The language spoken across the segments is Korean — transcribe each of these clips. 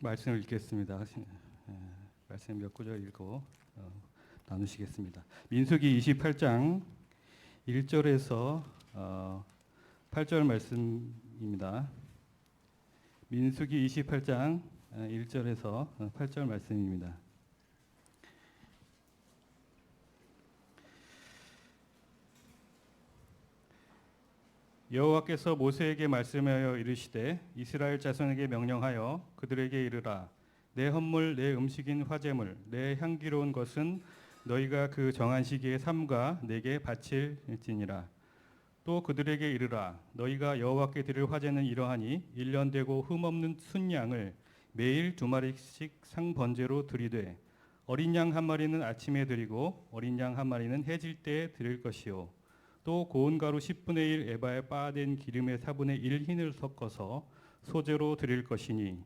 말씀을 읽겠습니다. 말씀 몇 구절 읽고 나누시겠습니다. 민수기 28장 1절에서 8절 말씀입니다. 민수기 28장 1절에서 8절 말씀입니다. 여호와께서 모세에게 말씀하여 이르시되 이스라엘 자손에게 명령하여 그들에게 이르라. 내 헌물 내 음식인 화제물 내 향기로운 것은 너희가 그 정한 시기에 삼가 내게 바칠지니라. 또 그들에게 이르라. 너희가 여호와께 드릴 화제는 이러하니 1년 되고 흠없는 순양을 매일 2마리씩 상번제로 드리되 어린 양 1마리는 아침에 드리고 어린 양 1마리는 해질 때에 드릴 것이요. 또 고운 가루 10분의 1 에바에 빻아낸 기름의 4분의 1 흰을 섞어서 소제로 드릴 것이니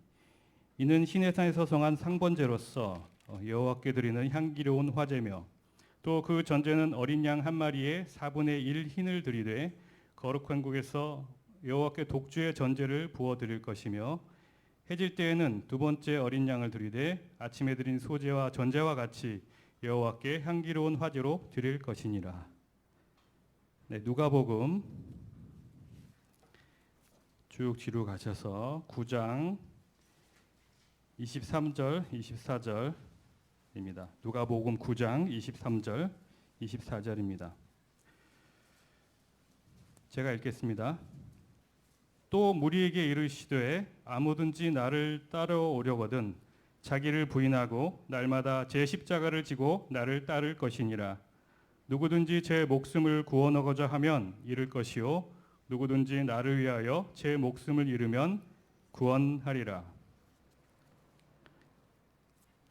이는 시내산에서 정한 상번제로서 여호와께 드리는 향기로운 화제며 또 그 전제는 어린 양 1마리에 4분의 1 흰을 드리되 거룩한 곳에서 여호와께 독주의 전제를 부어 드릴 것이며 해질 때에는 두 번째 어린 양을 드리되 아침에 드린 소제와 전제와 같이 여호와께 향기로운 화제로 드릴 것이니라. 네, 누가복음 쭉 뒤로 가셔서 9장 23절, 24절입니다. 누가복음 9장 23절, 24절입니다. 제가 읽겠습니다. 또 무리에게 이르시되 아무든지 나를 따라오려거든 자기를 부인하고 날마다 제 십자가를 지고 나를 따를 것이니라. 누구든지 제 목숨을 구원하고자 하면 잃을 것이요 누구든지 나를 위하여 제 목숨을 잃으면 구원하리라.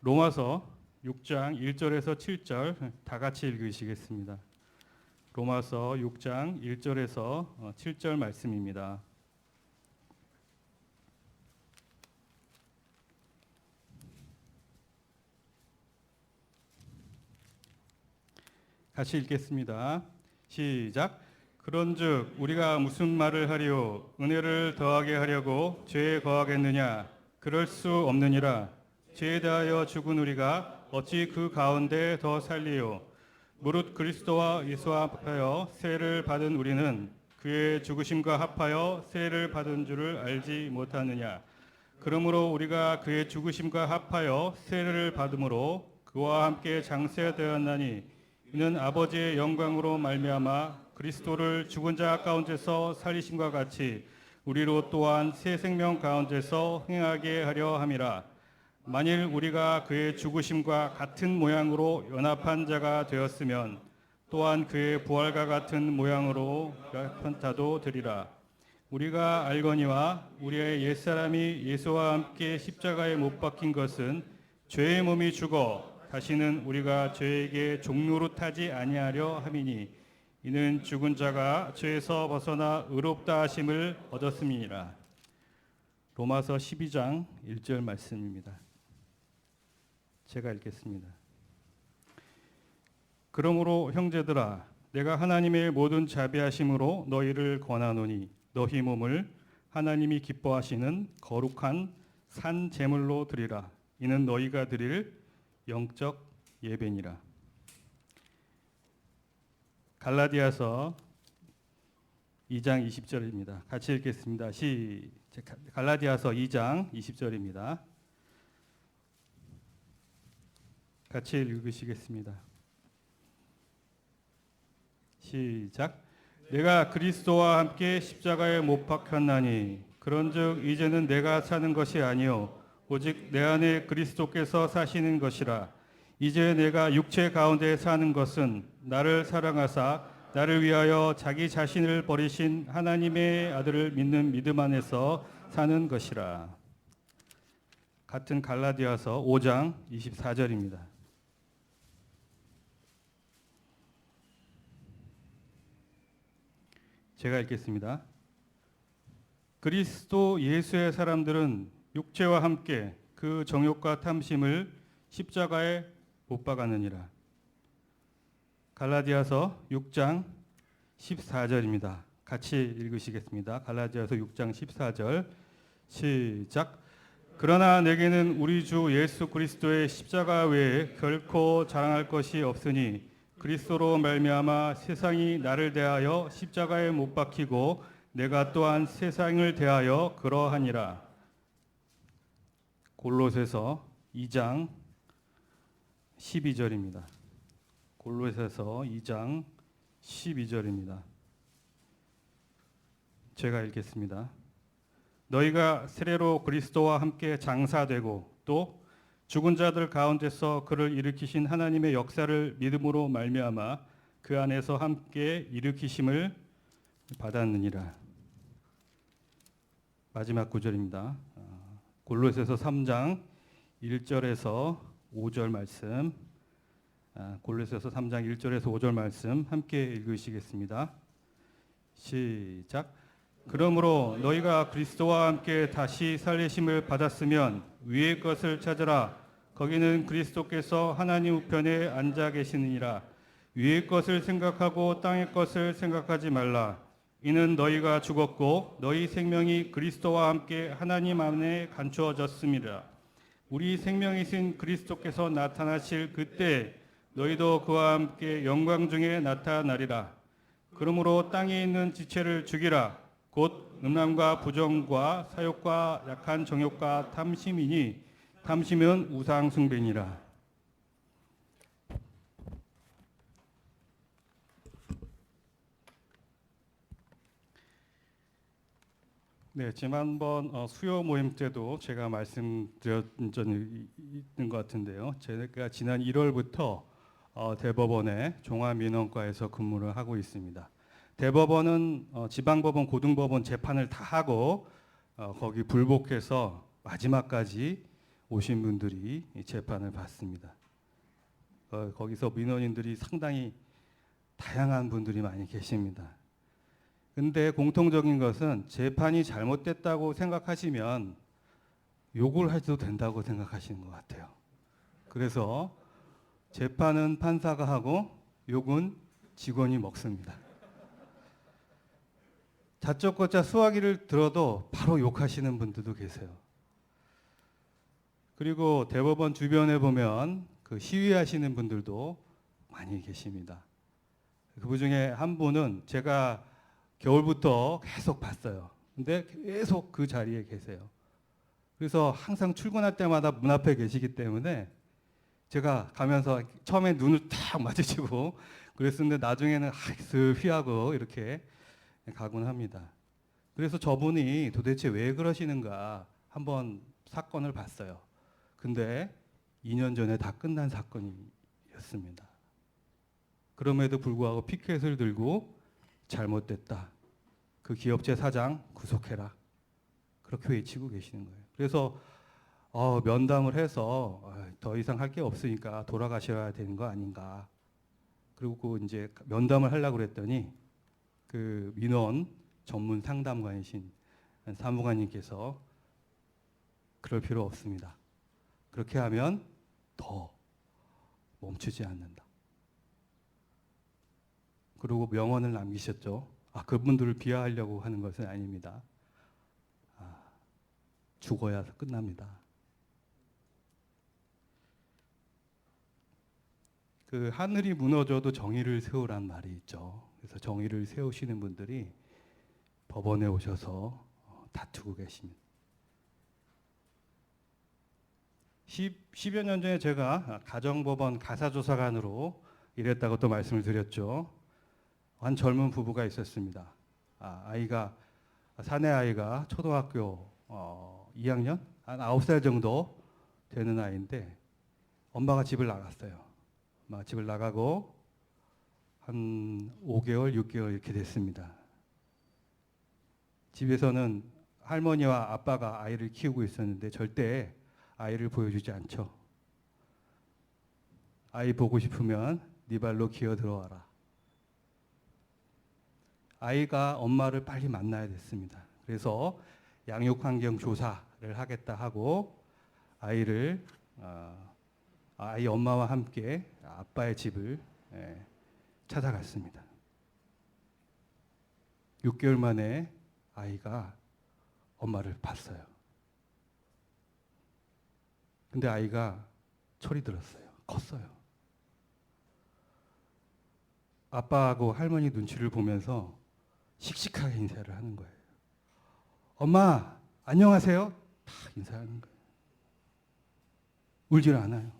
로마서 6장 1절에서 7절 다 같이 읽으시겠습니다. 로마서 6장 1절에서 7절 말씀입니다. 같이 읽겠습니다. 시작. 그런즉 우리가 무슨 말을 하리요? 은혜를 더하게 하려고 죄에 거하겠느냐? 그럴 수 없느니라. 죄에 대하여 죽은 우리가 어찌 그 가운데 더 살리요? 무릇 그리스도와 예수와 합하여 세를 받은 우리는 그의 죽으심과 합하여 세를 받은 줄을 알지 못하느냐? 그러므로 우리가 그의 죽으심과 합하여 세를 받음으로 그와 함께 장세되었나니 이는 아버지의 영광으로 말미암아 그리스도를 죽은 자 가운데서 살리심과 같이 우리로 또한 새 생명 가운데서 행하게 하려 함이라. 만일 우리가 그의 죽으심과 같은 모양으로 연합한 자가 되었으면 또한 그의 부활과 같은 모양으로 연합한자도 되리라. 우리가 알거니와 우리의 옛사람이 예수와 함께 십자가에 못 박힌 것은 죄의 몸이 죽어 다시는 우리가 죄에게 종노릇하지 아니하려 함이니 이는 죽은 자가 죄에서 벗어나 의롭다 하심을 얻었음이니라. 로마서 12장 1절 말씀입니다. 제가 읽겠습니다. 그러므로 형제들아 내가 하나님의 모든 자비하심으로 너희를 권하노니 너희 몸을 하나님이 기뻐하시는 거룩한 산 제물로 드리라. 이는 너희가 드릴 영적 예배니라. 갈라디아서 2장 20절입니다. 같이 읽겠습니다. 갈라디아서 2장 20절입니다. 같이 읽으시겠습니다. 시작. 내가 그리스도와 함께 십자가에 못 박혔나니 그런즉 이제는 내가 사는 것이 아니요 오직 내 안에 그리스도께서 사시는 것이라. 이제 내가 육체 가운데 사는 것은 나를 사랑하사 나를 위하여 자기 자신을 버리신 하나님의 아들을 믿는 믿음 안에서 사는 것이라. 같은 갈라디아서 5장 24절입니다. 제가 읽겠습니다. 그리스도 예수의 사람들은 육체와 함께 그 정욕과 탐심을 십자가에 못 박았느니라. 갈라디아서 6장 14절입니다. 같이 읽으시겠습니다. 갈라디아서 6장 14절 시작. 그러나 내게는 우리 주 예수 그리스도의 십자가 외에 결코 자랑할 것이 없으니 그리스도로 말미암아 세상이 나를 대하여 십자가에 못 박히고 내가 또한 세상을 대하여 그러하니라. 골로새서 2장 12절입니다. 골로새서 2장 12절입니다. 제가 읽겠습니다. 너희가 세례로 그리스도와 함께 장사되고 또 죽은 자들 가운데서 그를 일으키신 하나님의 역사를 믿음으로 말미암아 그 안에서 함께 일으키심을 받았느니라. 마지막 구절입니다. 골로새서 3장 1절에서 5절 말씀. 골로새서 3장 1절에서 5절 말씀 함께 읽으시겠습니다. 시작. 그러므로 너희가 그리스도와 함께 다시 살리심을 받았으면 위의 것을 찾으라. 거기는 그리스도께서 하나님 우편에 앉아 계시느니라. 위의 것을 생각하고 땅의 것을 생각하지 말라. 이는 너희가 죽었고 너희 생명이 그리스도와 함께 하나님 안에 감추어졌음이라. 우리 생명이신 그리스도께서 나타나실 그때 너희도 그와 함께 영광 중에 나타나리라. 그러므로 땅에 있는 지체를 죽이라. 곧 음란과 부정과 사욕과 약한 정욕과 탐심이니 탐심은 우상 숭배니라. 네, 지난번 수요 모임 때도 제가 말씀드렸던 적이 있는 것 같은데요. 제가 지난 1월부터 대법원의 종합민원과에서 근무를 하고 있습니다. 대법원은 지방법원, 고등법원 재판을 다 하고 거기 불복해서 마지막까지 오신 분들이 재판을 받습니다. 거기서 민원인들이 상당히 다양한 분들이 많이 계십니다. 근데 공통적인 것은 재판이 잘못됐다고 생각하시면 욕을 해도 된다고 생각하시는 것 같아요. 그래서 재판은 판사가 하고 욕은 직원이 먹습니다. 다짜고짜 수화기를 들어도 바로 욕하시는 분들도 계세요. 그리고 대법원 주변에 보면 그 시위하시는 분들도 많이 계십니다. 그 중에 한 분은 제가 겨울부터 계속 봤어요. 근데 계속 그 자리에 계세요. 그래서 항상 출근할 때마다 문 앞에 계시기 때문에 제가 가면서 처음에 눈을 탁 마주치고 그랬었는데 나중에는 슥 피하고 이렇게 가곤 합니다. 그래서 저분이 도대체 왜 그러시는가 한번 사건을 봤어요. 근데 2년 전에 다 끝난 사건이었습니다. 그럼에도 불구하고 피켓을 들고 잘못됐다. 그 기업체 사장 구속해라. 그렇게 외치고 계시는 거예요. 그래서 면담을 해서 더 이상 할 게 없으니까 돌아가셔야 되는 거 아닌가. 그리고 이제 면담을 하려고 그랬더니 그 민원 전문 상담관이신 사무관님께서 그럴 필요 없습니다. 그렇게 하면 더 멈추지 않는다. 그리고 명언을 남기셨죠. 그분들을 비하하려고 하는 것은 아닙니다. 죽어야 끝납니다. 그 하늘이 무너져도 정의를 세우란 말이 있죠. 그래서 정의를 세우시는 분들이 법원에 오셔서 다투고 계십니다. 10여 년 전에 제가 가정법원 가사조사관으로 일했다고 또 말씀을 드렸죠. 한 젊은 부부가 있었습니다. 아이가 사내 아이가 초등학교 2학년 한 9살 정도 되는 아이인데 엄마가 집을 나갔어요. 집을 나가고 한 5개월, 6개월 이렇게 됐습니다. 집에서는 할머니와 아빠가 아이를 키우고 있었는데 절대 아이를 보여주지 않죠. 아이 보고 싶으면 네 발로 기어 들어와라. 아이가 엄마를 빨리 만나야 됐습니다. 그래서 양육환경 조사를 하겠다 하고 아이를 아이 엄마와 함께 아빠의 집을 찾아갔습니다. 6개월 만에 아이가 엄마를 봤어요. 근데 아이가 철이 들었어요. 컸어요. 아빠하고 할머니 눈치를 보면서 씩씩하게 인사를 하는 거예요. 엄마, 안녕하세요. 다 인사하는 거예요. 울질 않아요.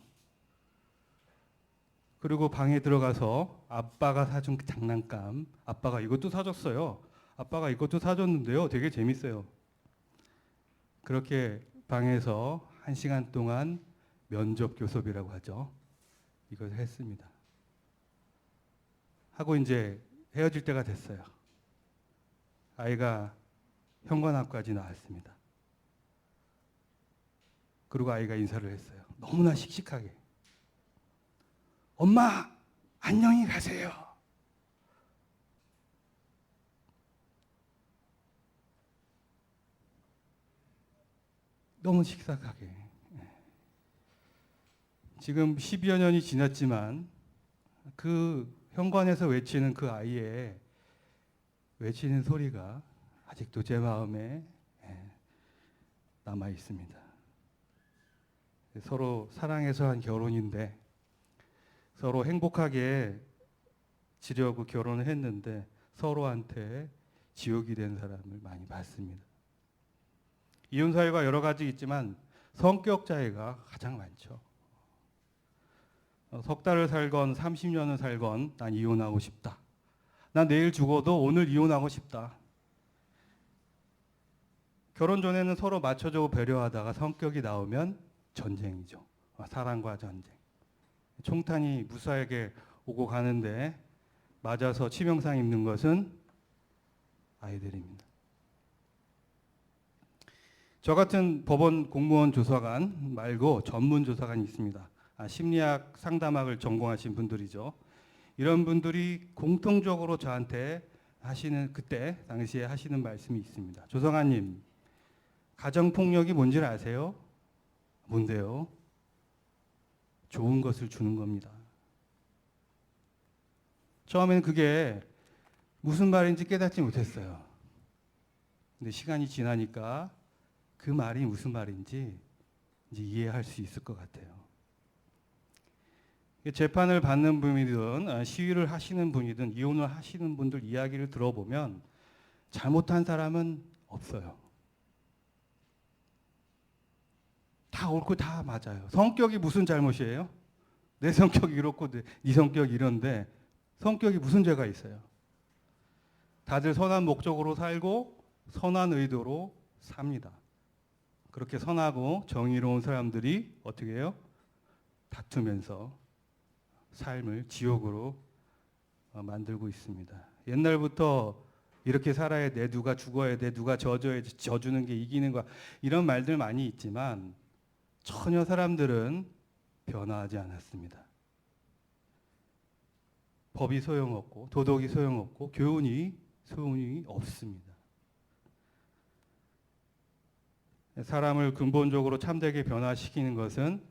그리고 방에 들어가서 아빠가 사준 장난감, 아빠가 이것도 사줬어요. 아빠가 이것도 사줬는데요. 되게 재밌어요. 그렇게 방에서 1시간 동안 면접 교섭이라고 하죠. 이걸 했습니다. 하고 이제 헤어질 때가 됐어요. 아이가 현관앞까지 나왔습니다. 그리고 아이가 인사를 했어요. 너무나 씩씩하게. 엄마, 안녕히 가세요. 너무 식삭하게. 지금 10여 년이 지났지만 그 현관에서 외치는 그 아이의 외치는 소리가 아직도 제 마음에 남아 있습니다. 서로 사랑해서 한 결혼인데 서로 행복하게 지려고 결혼을 했는데 서로한테 지옥이 된 사람을 많이 봤습니다. 이혼 사유가 여러 가지 있지만 성격 차이가 가장 많죠. 석 달을 살건 30년을 살건 난 이혼하고 싶다. 난 내일 죽어도 오늘 이혼하고 싶다. 결혼 전에는 서로 맞춰주고 배려하다가 성격이 나오면 전쟁이죠. 사랑과 전쟁. 총탄이 무사하게 오고 가는데 맞아서 치명상 입는 것은 아이들입니다. 저 같은 법원 공무원 조사관 말고 전문 조사관이 있습니다. 심리학 상담학을 전공하신 분들이죠. 이런 분들이 공통적으로 저한테 하시는 그때 당시에 하시는 말씀이 있습니다. 조사관님, 가정폭력이 뭔지 아세요? 뭔데요? 좋은 것을 주는 겁니다. 처음에는 그게 무슨 말인지 깨닫지 못했어요. 근데 시간이 지나니까 그 말이 무슨 말인지 이제 이해할 수 있을 것 같아요. 재판을 받는 분이든 시위를 하시는 분이든 이혼을 하시는 분들 이야기를 들어보면 잘못한 사람은 없어요. 다 옳고 다 맞아요. 성격이 무슨 잘못이에요? 내 성격이 이렇고 네 성격이 이런데 성격이 무슨 죄가 있어요? 다들 선한 목적으로 살고 선한 의도로 삽니다. 그렇게 선하고 정의로운 사람들이 어떻게 해요? 다투면서 삶을 지옥으로 만들고 있습니다. 옛날부터 이렇게 살아야 돼, 누가 죽어야 돼, 누가 져주는 게 이기는 거야, 이런 말들 많이 있지만 전혀 사람들은 변화하지 않았습니다. 법이 소용없고 도덕이 소용없고 교훈이 소용이 없습니다. 사람을 근본적으로 참되게 변화시키는 것은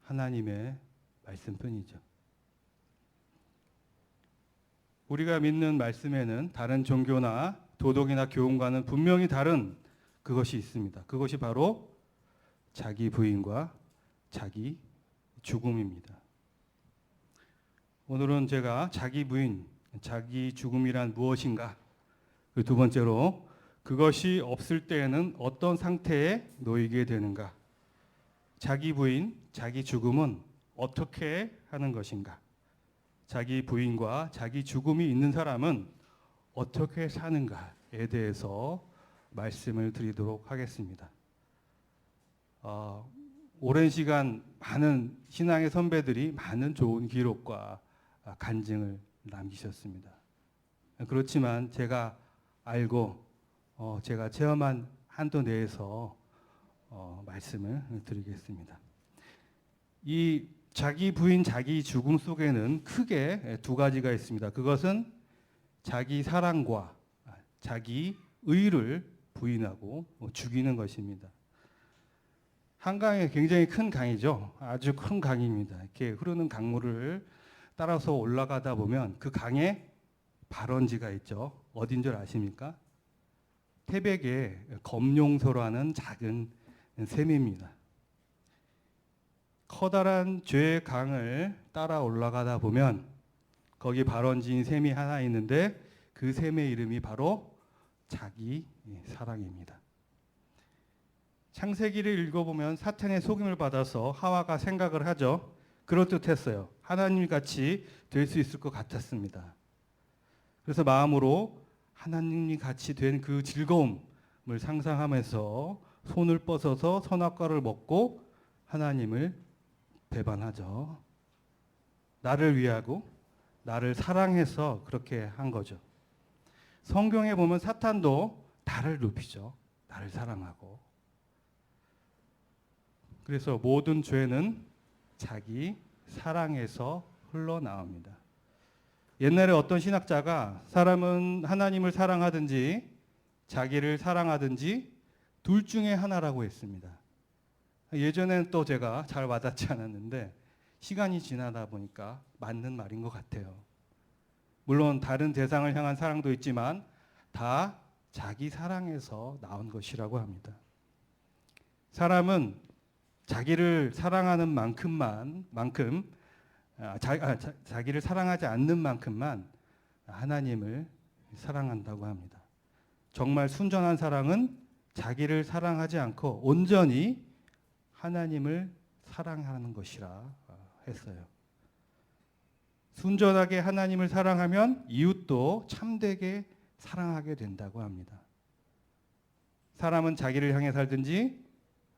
하나님의 말씀뿐이죠. 우리가 믿는 말씀에는 다른 종교나 도덕이나 교훈과는 분명히 다른 그것이 있습니다. 그것이 바로 자기 부인과 자기 죽음입니다. 오늘은 제가 자기 부인, 자기 죽음이란 무엇인가? 그 두 번째로 그것이 없을 때에는 어떤 상태에 놓이게 되는가? 자기 부인, 자기 죽음은 어떻게 하는 것인가? 자기 부인과 자기 죽음이 있는 사람은 어떻게 사는가에 대해서 말씀을 드리도록 하겠습니다. 오랜 시간 많은 신앙의 선배들이 많은 좋은 기록과 간증을 남기셨습니다. 그렇지만 제가 알고 제가 체험한 한도 내에서 말씀을 드리겠습니다. 이 자기 부인, 자기 죽음 속에는 크게 두 가지가 있습니다. 그것은 자기 사랑과 자기 의를 부인하고 죽이는 것입니다. 한강이 굉장히 큰 강이죠. 아주 큰 강입니다. 이렇게 흐르는 강물을 따라서 올라가다 보면 그 강에 발원지가 있죠. 어딘 줄 아십니까? 태백의 검룡소라는 작은 샘입니다. 커다란 죄의 강을 따라 올라가다 보면 거기 발원지인 샘이 하나 있는데 그 샘의 이름이 바로 자기 사랑입니다. 창세기를 읽어보면 사탄의 속임을 받아서 하와가 생각을 하죠. 그럴듯했어요. 하나님같이 될 수 있을 것 같았습니다. 그래서 마음으로 하나님이 같이 된 그 즐거움을 상상하면서 손을 뻗어서 선악과를 먹고 하나님을 배반하죠. 나를 위하고 나를 사랑해서 그렇게 한 거죠. 성경에 보면 사탄도 나를 높이죠. 나를 사랑하고. 그래서 모든 죄는 자기 사랑에서 흘러나옵니다. 옛날에 어떤 신학자가 사람은 하나님을 사랑하든지 자기를 사랑하든지 둘 중에 하나라고 했습니다. 예전에는 또 제가 잘 와닿지 않았는데 시간이 지나다 보니까 맞는 말인 것 같아요. 물론 다른 대상을 향한 사랑도 있지만 다 자기 사랑에서 나온 것이라고 합니다. 사람은 자기를 사랑하는 자기를 사랑하지 않는 만큼만 하나님을 사랑한다고 합니다. 정말 순전한 사랑은 자기를 사랑하지 않고 온전히 하나님을 사랑하는 것이라 했어요. 순전하게 하나님을 사랑하면 이웃도 참되게 사랑하게 된다고 합니다. 사람은 자기를 향해 살든지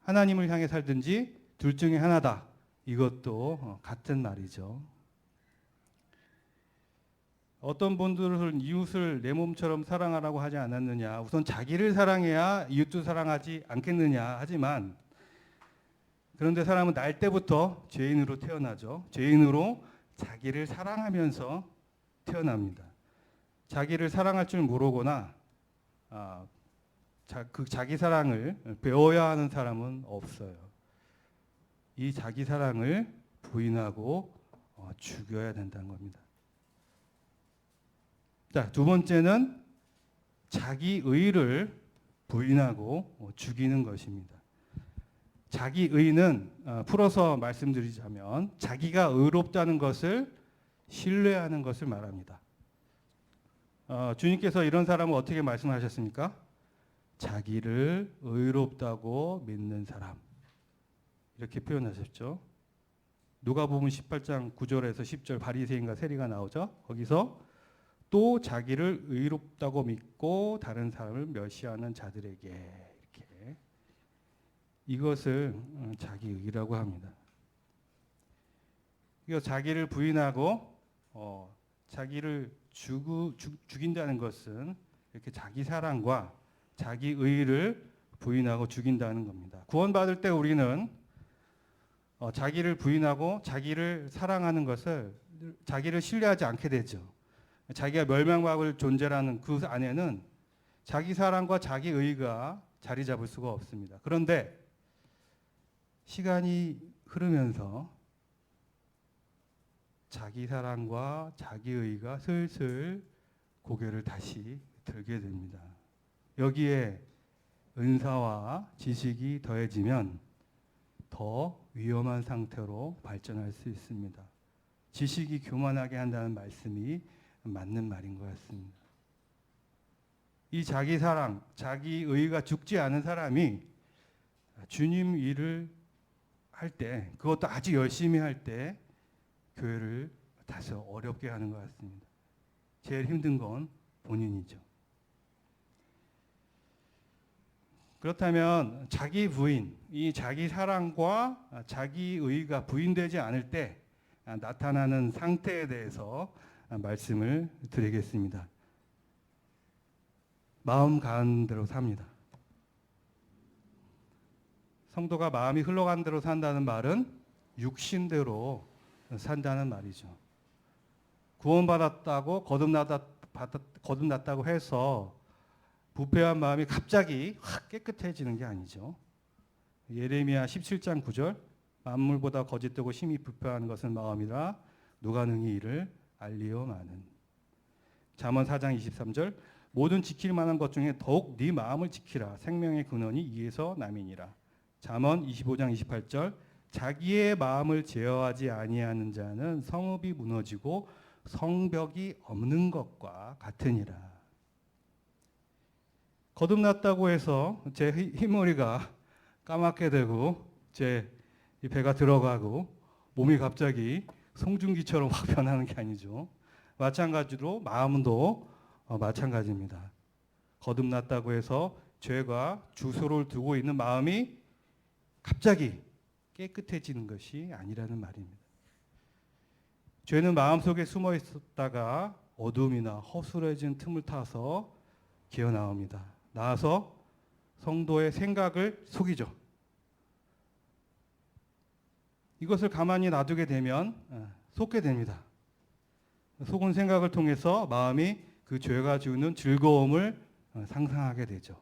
하나님을 향해 살든지 둘 중에 하나다. 이것도 같은 말이죠. 어떤 분들은 이웃을 내 몸처럼 사랑하라고 하지 않았느냐. 우선 자기를 사랑해야 이웃도 사랑하지 않겠느냐 하지만 그런데 사람은 날 때부터 죄인으로 태어나죠. 죄인으로 자기를 사랑하면서 태어납니다. 자기를 사랑할 줄 모르거나 그 자기 사랑을 배워야 하는 사람은 없어요. 이 자기 사랑을 부인하고 죽여야 된다는 겁니다. 자, 두 번째는 자기 의를 부인하고 죽이는 것입니다. 자기 의는 풀어서 말씀드리자면 자기가 의롭다는 것을 신뢰하는 것을 말합니다. 주님께서 이런 사람을 어떻게 말씀하셨습니까? 자기를 의롭다고 믿는 사람. 이렇게 표현하셨죠. 누가복음 18장 9절에서 10절 바리새인과 세리가 나오죠. 거기서 또 자기를 의롭다고 믿고 다른 사람을 멸시하는 자들에게 이렇게 이것을 자기 의라고 합니다. 이거 자기를 부인하고 자기를 죽인다는 것은 이렇게 자기 사랑과 자기 의를 부인하고 죽인다는 겁니다. 구원받을 때 우리는 자기를 부인하고 자기를 사랑하는 것을 자기를 신뢰하지 않게 되죠. 자기가 멸망받을 존재라는 그 안에는 자기 사랑과 자기 의가 자리 잡을 수가 없습니다. 그런데 시간이 흐르면서 자기 사랑과 자기 의가 슬슬 고개를 다시 들게 됩니다. 여기에 은사와 지식이 더해지면 더 위험한 상태로 발전할 수 있습니다. 지식이 교만하게 한다는 말씀이 맞는 말인 것 같습니다. 이 자기 사랑, 자기 의가 죽지 않은 사람이 주님 일을 할 때, 그것도 아주 열심히 할 때 교회를 다소 어렵게 하는 것 같습니다. 제일 힘든 건 본인이죠. 그렇다면 자기 부인, 이 자기 사랑과 자기 의가 부인되지 않을 때 나타나는 상태에 대해서 말씀을 드리겠습니다. 마음 가는 대로 삽니다. 성도가 마음이 흘러가는 대로 산다는 말은 육신대로 산다는 말이죠. 구원받았다고 거듭났다고 해서 부패한 마음이 갑자기 확 깨끗해지는 게 아니죠. 예레미야 17장 9절 만물보다 거짓되고 심히 부패한 것은 마음이라 누가 능히 이를 알리오마는. 잠언 4장 23절 모든 지킬 만한 것 중에 더욱 네 마음을 지키라 생명의 근원이 이에서 남이니라. 잠언 25장 28절 자기의 마음을 제어하지 아니하는 자는 성읍이 무너지고 성벽이 없는 것과 같으니라. 거듭났다고 해서 제 흰머리가 까맣게 되고 제 배가 들어가고 몸이 갑자기 송중기처럼 확 변하는 게 아니죠. 마찬가지로 마음도 마찬가지입니다. 거듭났다고 해서 죄가 주소를 두고 있는 마음이 갑자기 깨끗해지는 것이 아니라는 말입니다. 죄는 마음속에 숨어 있었다가 어둠이나 허술해진 틈을 타서 기어 나옵니다. 나와서 성도의 생각을 속이죠. 이것을 가만히 놔두게 되면 속게 됩니다. 속은 생각을 통해서 마음이 그 죄가 주는 즐거움을 상상하게 되죠.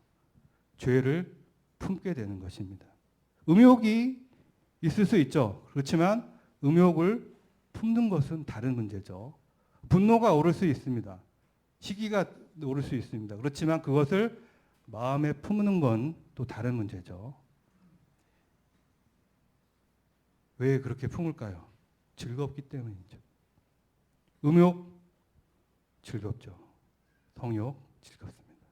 죄를 품게 되는 것입니다. 음욕이 있을 수 있죠. 그렇지만 음욕을 품는 것은 다른 문제죠. 분노가 오를 수 있습니다. 시기가 오를 수 있습니다. 그렇지만 그것을 마음에 품는 건 또 다른 문제죠. 왜 그렇게 품을까요? 즐겁기 때문이죠. 음욕 즐겁죠. 성욕 즐겁습니다.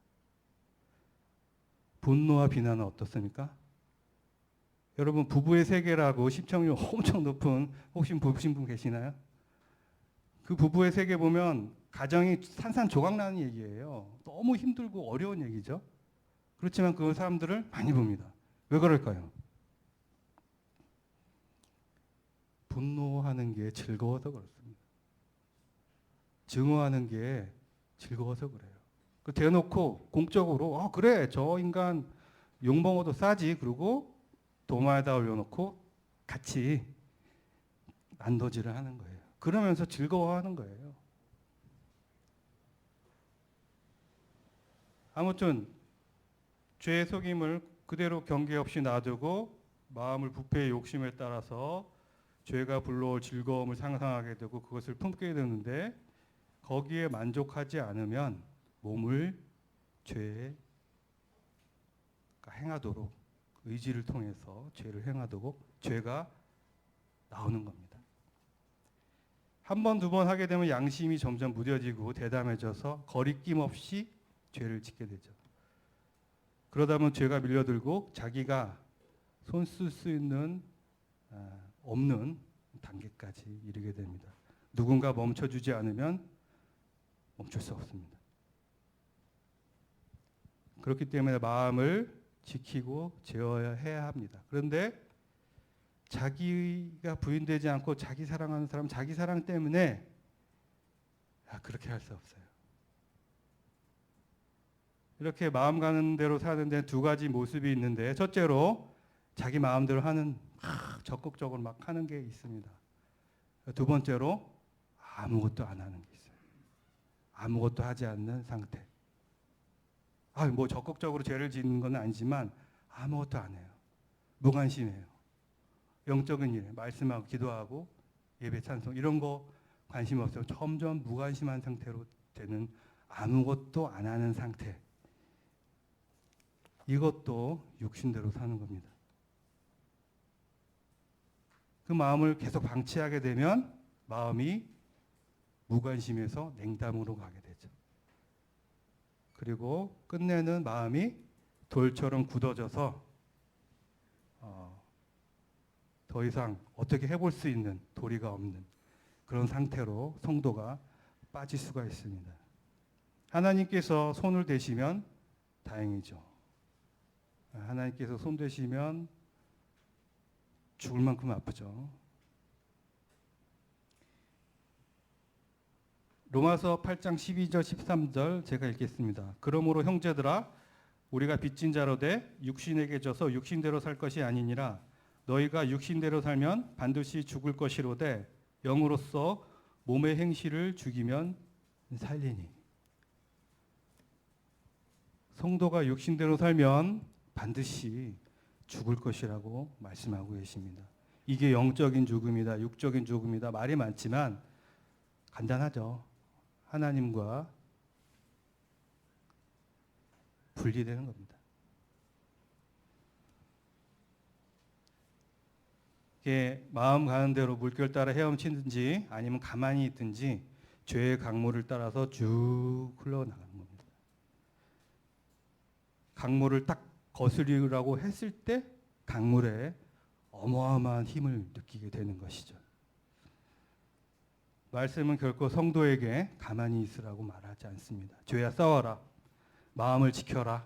분노와 비난은 어떻습니까? 여러분 부부의 세계라고 시청률 엄청 높은 혹시 보신 분 계시나요? 그 부부의 세계 보면 가정이 산산조각 나는 얘기예요. 너무 힘들고 어려운 얘기죠. 그렇지만 그 사람들을 많이 봅니다. 왜 그럴까요? 분노하는 게 즐거워서 그렇습니다. 증오하는 게 즐거워서 그래요. 그 대놓고 공적으로 그래 저 인간 욕먹어도 싸지 그러고 도마에다 올려놓고 같이 난도질을 하는 거예요. 그러면서 즐거워하는 거예요. 아무튼 죄의 속임을 그대로 경계 없이 놔두고 마음을 부패의 욕심에 따라서 죄가 불러올 즐거움을 상상하게 되고 그것을 품게 되는데 거기에 만족하지 않으면 몸을 죄에 행하도록 의지를 통해서 죄를 행하도록 죄가 나오는 겁니다. 한 번, 두 번 하게 되면 양심이 점점 무뎌지고 대담해져서 거리낌 없이 죄를 짓게 되죠. 그러다 보면 죄가 밀려들고 자기가 손 쓸 수 있는 없는 단계까지 이르게 됩니다. 누군가 멈춰주지 않으면 멈출 수 없습니다. 그렇기 때문에 마음을 지키고 제어해야 합니다. 그런데 자기가 부인되지 않고 자기 사랑하는 사람, 자기 사랑 때문에 그렇게 할 수 없어요. 이렇게 마음 가는 대로 사는 데 두 가지 모습이 있는데 첫째로 자기 마음대로 하는 적극적으로 막 하는 게 있습니다. 두 번째로 아무것도 안 하는 게 있어요. 아무것도 하지 않는 상태. 뭐 적극적으로 죄를 짓는 건 아니지만 아무것도 안 해요. 무관심해요. 영적인 일, 말씀하고 기도하고 예배 찬송 이런 거 관심 없어요. 점점 무관심한 상태로 되는 아무것도 안 하는 상태. 이것도 육신대로 사는 겁니다. 그 마음을 계속 방치하게 되면 마음이 무관심에서 냉담으로 가게 되죠. 그리고 끝내는 마음이 돌처럼 굳어져서 더 이상 어떻게 해볼 수 있는 도리가 없는 그런 상태로 성도가 빠질 수가 있습니다. 하나님께서 손을 대시면 다행이죠. 하나님께서 손 대시면 죽을 만큼 아프죠. 로마서 8장 12절 13절 제가 읽겠습니다. 그러므로 형제들아 우리가 빚진 자로 돼 육신에게 져서 육신대로 살 것이 아니니라. 너희가 육신대로 살면 반드시 죽을 것이로되 영으로서 몸의 행실을 죽이면 살리니. 성도가 육신대로 살면 반드시 죽을 것이라고 말씀하고 계십니다. 이게 영적인 죽음이다, 육적인 죽음이다 말이 많지만 간단하죠. 하나님과 분리되는 겁니다. 이게 마음 가는 대로 물결 따라 헤엄치든지 아니면 가만히 있든지 죄의 강물을 따라서 쭉 흘러나가는 겁니다. 강물을 딱 거스리라고 했을 때 강물에 어마어마한 힘을 느끼게 되는 것이죠. 말씀은 결코 성도에게 가만히 있으라고 말하지 않습니다. 죄야 싸워라, 마음을 지켜라,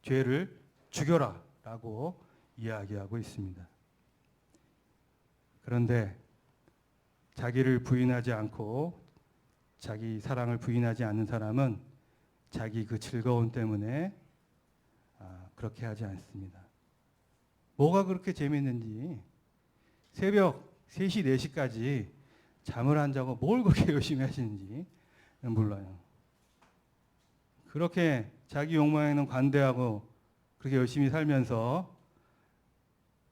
죄를 죽여라 라고 이야기하고 있습니다. 그런데 자기를 부인하지 않고 자기 사랑을 부인하지 않는 사람은 자기 그 즐거움 때문에 그렇게 하지 않습니다. 뭐가 그렇게 재밌는지 새벽 3시, 4시까지 잠을 안 자고 뭘 그렇게 열심히 하시는지 몰라요. 그렇게 자기 욕망에는 관대하고 그렇게 열심히 살면서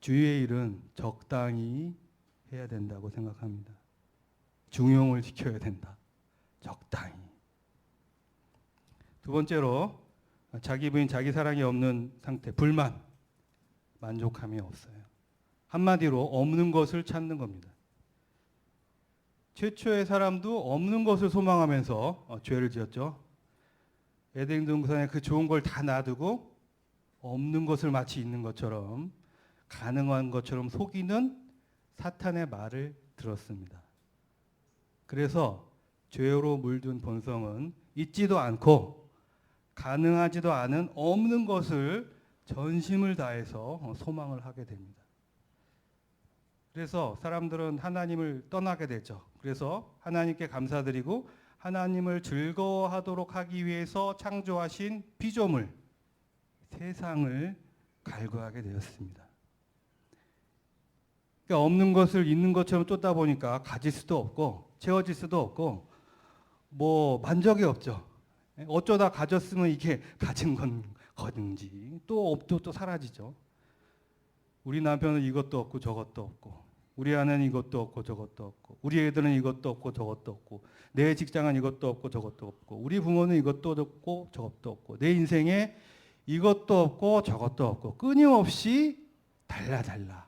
주위의 일은 적당히 해야 된다고 생각합니다. 중용을 지켜야 된다. 적당히. 두 번째로 자기 부인, 자기 사랑이 없는 상태, 불만, 만족함이 없어요. 한마디로 없는 것을 찾는 겁니다. 최초의 사람도 없는 것을 소망하면서 죄를 지었죠. 에덴 동산에 그 좋은 걸 다 놔두고 없는 것을 마치 있는 것처럼 가능한 것처럼 속이는 사탄의 말을 들었습니다. 그래서 죄로 물든 본성은 있지도 않고 가능하지도 않은 없는 것을 전심을 다해서 소망을 하게 됩니다. 그래서 사람들은 하나님을 떠나게 되죠. 그래서 하나님께 감사드리고 하나님을 즐거워하도록 하기 위해서 창조하신 피조물, 세상을 갈구하게 되었습니다. 그러니까 없는 것을 있는 것처럼 쫓다 보니까 가질 수도 없고 채워질 수도 없고 뭐 만족이 없죠. 어쩌다 가졌으면 이게 가진 건지 또 없도 또 사라지죠. 우리 남편은 이것도 없고 저것도 없고 우리 아내는 이것도 없고 저것도 없고 우리 애들은 이것도 없고 저것도 없고 내 직장은 이것도 없고 저것도 없고 우리 부모는 이것도 없고 저것도 없고 내 인생에 이것도 없고 저것도 없고 끊임없이 달라.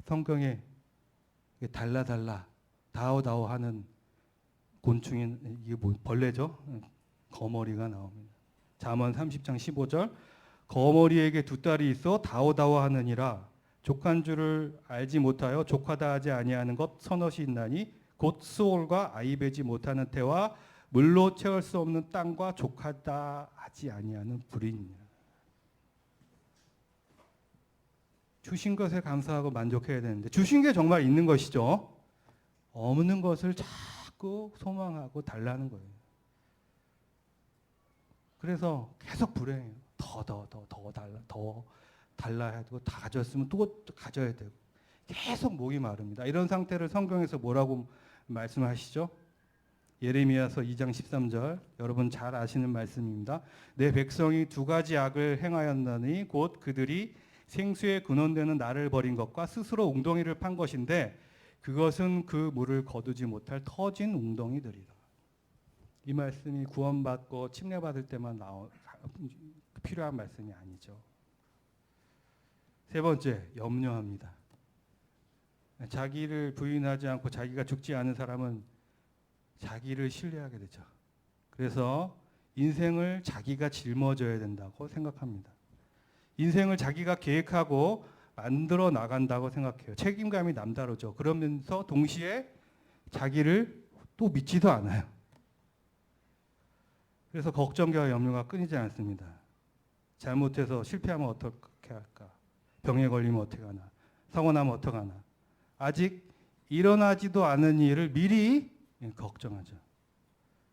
성경에 달라 다오다오 하는 곤충이 이게 뭐 벌레죠? 거머리가 나옵니다. 잠언 30장 15절 거머리에게 두 딸이 있어 다오다오 하느니라 족한 줄을 알지 못하여 족하다 하지 아니하는 것 서너시 있나니 곧 수올과 아이배지 못하는 태와 물로 채울 수 없는 땅과 족하다 하지 아니하는 불이니라. 주신 것에 감사하고 만족해야 되는데 주신 게 정말 있는 것이죠. 없는 것을 자꾸 소망하고 달라는 거예요. 그래서 계속 불행해요. 더 달라야 되고 다 가졌으면 또 가져야 되고 계속 목이 마릅니다. 이런 상태를 성경에서 뭐라고 말씀하시죠? 예레미야서 2장 13절 여러분 잘 아시는 말씀입니다. 내 백성이 두 가지 악을 행하였나니 곧 그들이 생수에 근원되는 나를 버린 것과 스스로 웅덩이를 판 것인데 그것은 그 물을 거두지 못할 터진 웅덩이들이라. 이 말씀이 구원받고 침례받을 때만 필요한 말씀이 아니죠. 세 번째, 염려합니다. 자기를 부인하지 않고 자기가 죽지 않은 사람은 자기를 신뢰하게 되죠. 그래서 인생을 자기가 짊어져야 된다고 생각합니다. 인생을 자기가 계획하고 만들어 나간다고 생각해요. 책임감이 남다르죠. 그러면서 동시에 자기를 또 믿지도 않아요. 그래서 걱정과 염려가 끊이지 않습니다. 잘못해서 실패하면 어떻게 할까? 병에 걸리면 어떻게 하나? 사고 나면 어떻게 하나? 아직 일어나지도 않은 일을 미리 걱정하죠.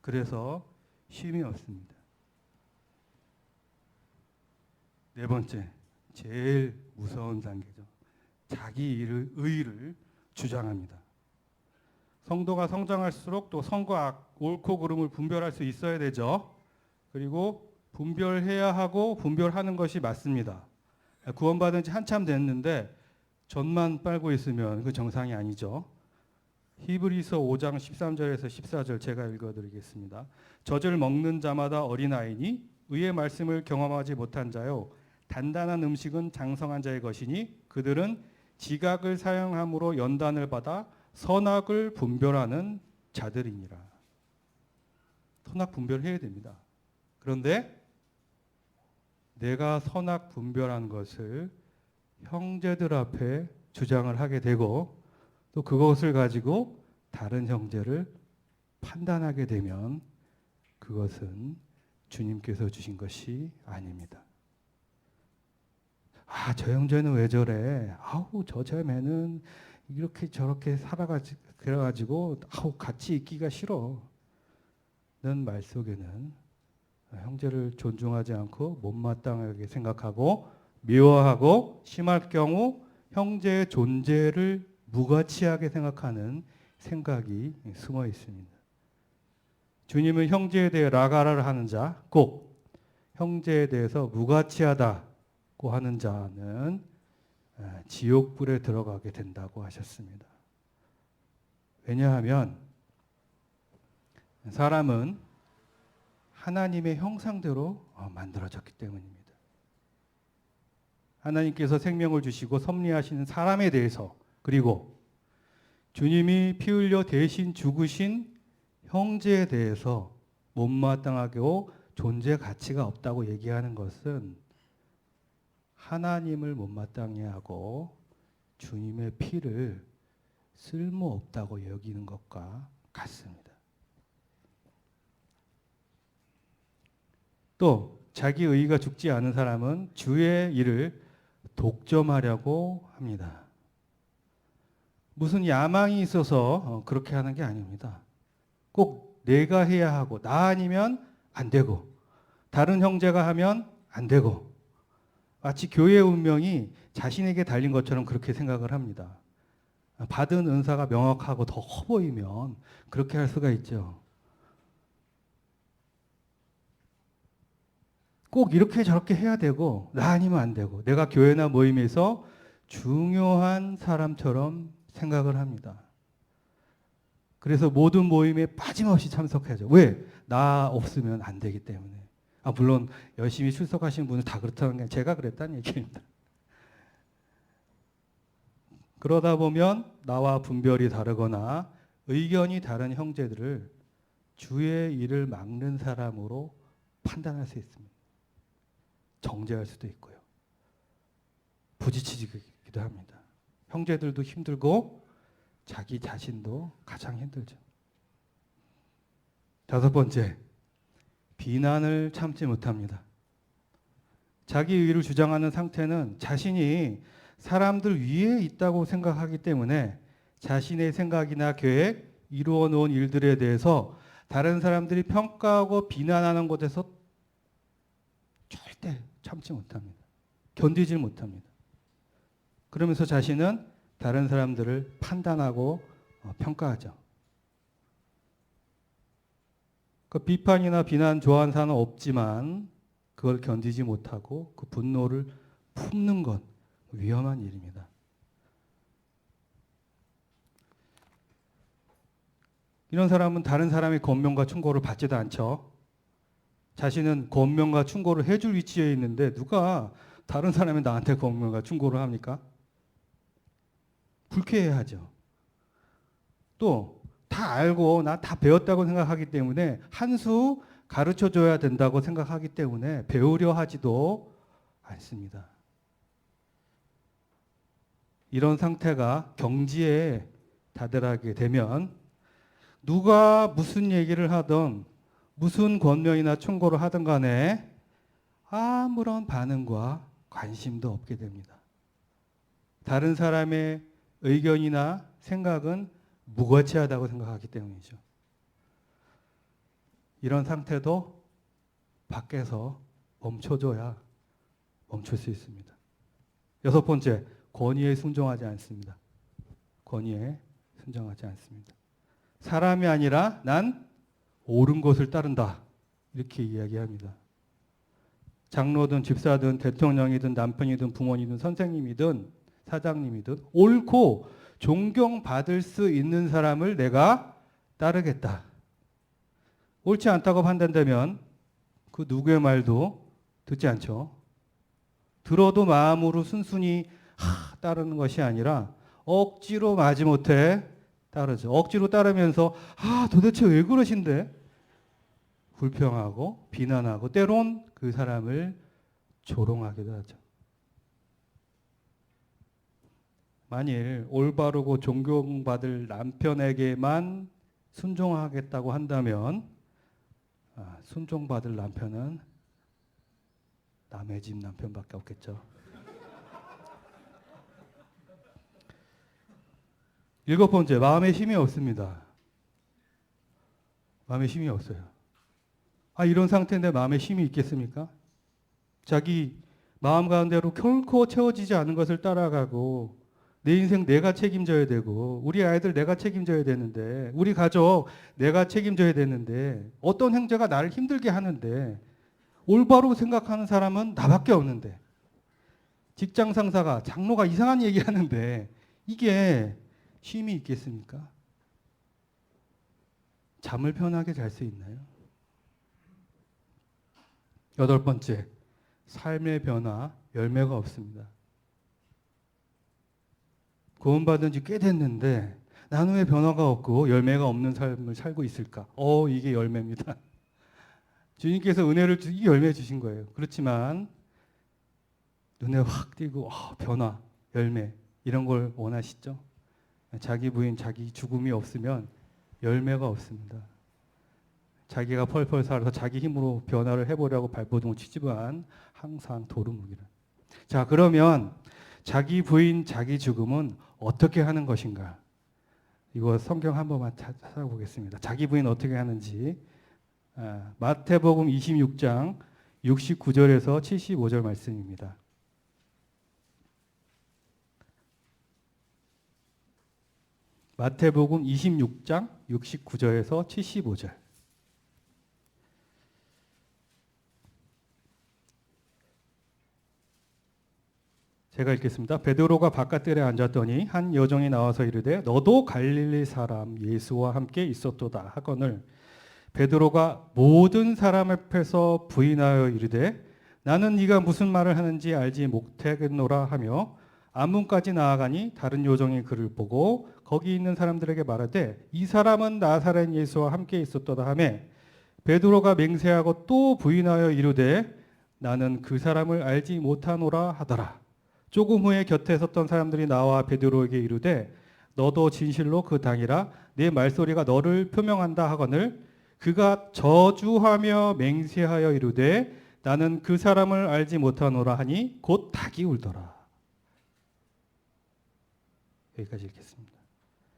그래서 쉼이 없습니다. 네 번째, 제일 무서운 단계죠. 자기 의를 주장합니다. 성도가 성장할수록 또 선과 악, 옳고 그름을 분별할 수 있어야 되죠. 그리고 분별해야 하고 분별하는 것이 맞습니다. 구원받은 지 한참 됐는데 젖만 빨고 있으면 그 정상이 아니죠. 히브리서 5장 13절에서 14절 제가 읽어드리겠습니다. 젖을 먹는 자마다 어린아이니 의의 말씀을 경험하지 못한 자요 단단한 음식은 장성한 자의 것이니 그들은 지각을 사용함으로 연단을 받아 선악을 분별하는 자들이니라. 선악 분별해야 됩니다. 그런데 내가 선악 분별한 것을 형제들 앞에 주장을 하게 되고 또 그것을 가지고 다른 형제를 판단하게 되면 그것은 주님께서 주신 것이 아닙니다. 아, 저 형제는 왜 저래? 아우, 저 자매는 이렇게 저렇게 그래가지고 아우, 같이 있기가 싫어. 는 말 속에는 형제를 존중하지 않고 못마땅하게 생각하고 미워하고 심할 경우 형제의 존재를 무가치하게 생각하는 생각이 숨어 있습니다. 주님은 형제에 대해 라가라를 하는 자, 꼭 형제에 대해서 무가치하다고 하는 자는 지옥불에 들어가게 된다고 하셨습니다. 왜냐하면 사람은 하나님의 형상대로 만들어졌기 때문입니다. 하나님께서 생명을 주시고 섭리하시는 사람에 대해서, 그리고 주님이 피 흘려 대신 죽으신 형제에 대해서 못마땅하고 존재 가치가 없다고 얘기하는 것은 하나님을 못마땅해 하고 주님의 피를 쓸모없다고 여기는 것과 같습니다. 또 자기 의의가 죽지 않은 사람은 주의 일을 독점하려고 합니다. 무슨 야망이 있어서 그렇게 하는 게 아닙니다. 꼭 내가 해야 하고 나 아니면 안 되고 다른 형제가 하면 안 되고 마치 교회의 운명이 자신에게 달린 것처럼 그렇게 생각을 합니다. 받은 은사가 명확하고 더 커 보이면 그렇게 할 수가 있죠. 꼭 이렇게 저렇게 해야 되고 나 아니면 안 되고 내가 교회나 모임에서 중요한 사람처럼 생각을 합니다. 그래서 모든 모임에 빠짐없이 참석하죠. 왜? 나 없으면 안 되기 때문에. 물론 열심히 출석하시는 분은 다 그렇다는 게 제가 그랬다는 얘기입니다. 그러다 보면 나와 분별이 다르거나 의견이 다른 형제들을 주의 일을 막는 사람으로 판단할 수 있습니다. 정죄할 수도 있고요. 부지치기도 합니다. 형제들도 힘들고 자기 자신도 가장 힘들죠. 다섯 번째, 비난을 참지 못합니다. 자기 의를 주장하는 상태는 자신이 사람들 위에 있다고 생각하기 때문에 자신의 생각이나 계획, 이루어 놓은 일들에 대해서 다른 사람들이 평가하고 비난하는 것에서 절대 참지 못합니다. 견디질 못합니다. 그러면서 자신은 다른 사람들을 판단하고 평가하죠. 그 비판이나 비난 좋아하는 사람은 없지만 그걸 견디지 못하고 그 분노를 품는 건 위험한 일입니다. 이런 사람은 다른 사람의 권면과 충고를 받지도 않죠. 자신은 권면과 충고를 해줄 위치에 있는데 누가 다른 사람이 나한테 권면과 충고를 합니까? 불쾌해하죠. 또 다 알고 나 다 배웠다고 생각하기 때문에 한 수 가르쳐줘야 된다고 생각하기 때문에 배우려 하지도 않습니다. 이런 상태가 경지에 다다르게 되면 누가 무슨 얘기를 하든 무슨 권면이나 충고를 하든 간에 아무런 반응과 관심도 없게 됩니다. 다른 사람의 의견이나 생각은 무가치하다고 생각하기 때문이죠. 이런 상태도 밖에서 멈춰줘야 멈출 수 있습니다. 여섯 번째, 권위에 순종하지 않습니다. 권위에 순종하지 않습니다. 사람이 아니라 난 옳은 것을 따른다. 이렇게 이야기합니다. 장로든 집사든 대통령이든 남편이든 부모님이든 선생님이든 사장님이든 옳고 존경받을 수 있는 사람을 내가 따르겠다. 옳지 않다고 판단되면 그 누구의 말도 듣지 않죠. 들어도 마음으로 순순히 따르는 것이 아니라 억지로 마지못해 따르죠. 억지로 따르면서 도대체 왜 그러신데? 불평하고 비난하고 때론 그 사람을 조롱하기도 하죠. 만일 올바르고 존경받을 남편에게만 순종하겠다고 한다면 순종받을 남편은 남의 집 남편밖에 없겠죠. 7번째, 마음에 힘이 없습니다. 마음에 힘이 없어요. 이런 상태인데 마음에 힘이 있겠습니까? 자기 마음 가운데로 결코 채워지지 않은 것을 따라가고 내 인생 내가 책임져야 되고 우리 아이들 내가 책임져야 되는데 우리 가족 내가 책임져야 되는데 어떤 형제가 나를 힘들게 하는데 올바로 생각하는 사람은 나밖에 없는데 직장 상사가 장로가 이상한 얘기하는데 이게 힘이 있겠습니까? 잠을 편하게 잘 수 있나요? 8번째, 삶의 변화, 열매가 없습니다. 구원받은 지 꽤 됐는데 나는 왜 변화가 없고 열매가 없는 삶을 살고 있을까? 이게 열매입니다. 주님께서 은혜를 이게 열매 주신 거예요. 그렇지만 눈에 확 띄고 변화, 열매 이런 걸 원하시죠? 자기 부인, 자기 죽음이 없으면 열매가 없습니다. 자기가 펄펄 살아서 자기 힘으로 변화를 해보려고 발버둥을 치지만 항상 도루묵이라. 자, 그러면 자기 부인, 자기 죽음은 어떻게 하는 것인가? 이거 성경 한 번만 찾아보겠습니다. 자기 부인 어떻게 하는지. 마태복음 26장 69절에서 75절 말씀입니다. 마태복음 26장 69절에서 75절. 제가 읽겠습니다. 베드로가 바깥들에 앉았더니 한 여종이 나와서 이르되 너도 갈릴리 사람 예수와 함께 있었도다 하거늘 베드로가 모든 사람 앞에서 부인하여 이르되 나는 네가 무슨 말을 하는지 알지 못하겠노라 하며 안문까지 나아가니 다른 여종이 그를 보고 거기 있는 사람들에게 말하되 이 사람은 나사렛 예수와 함께 있었도다 하며 베드로가 맹세하고 또 부인하여 이르되 나는 그 사람을 알지 못하노라 하더라. 조금 후에 곁에 섰던 사람들이 나와 베드로에게 이르되 너도 진실로 그 당이라 내 말소리가 너를 표명한다 하거늘 그가 저주하며 맹세하여 이르되 나는 그 사람을 알지 못하노라 하니 곧 닭이 울더라. 여기까지 읽겠습니다.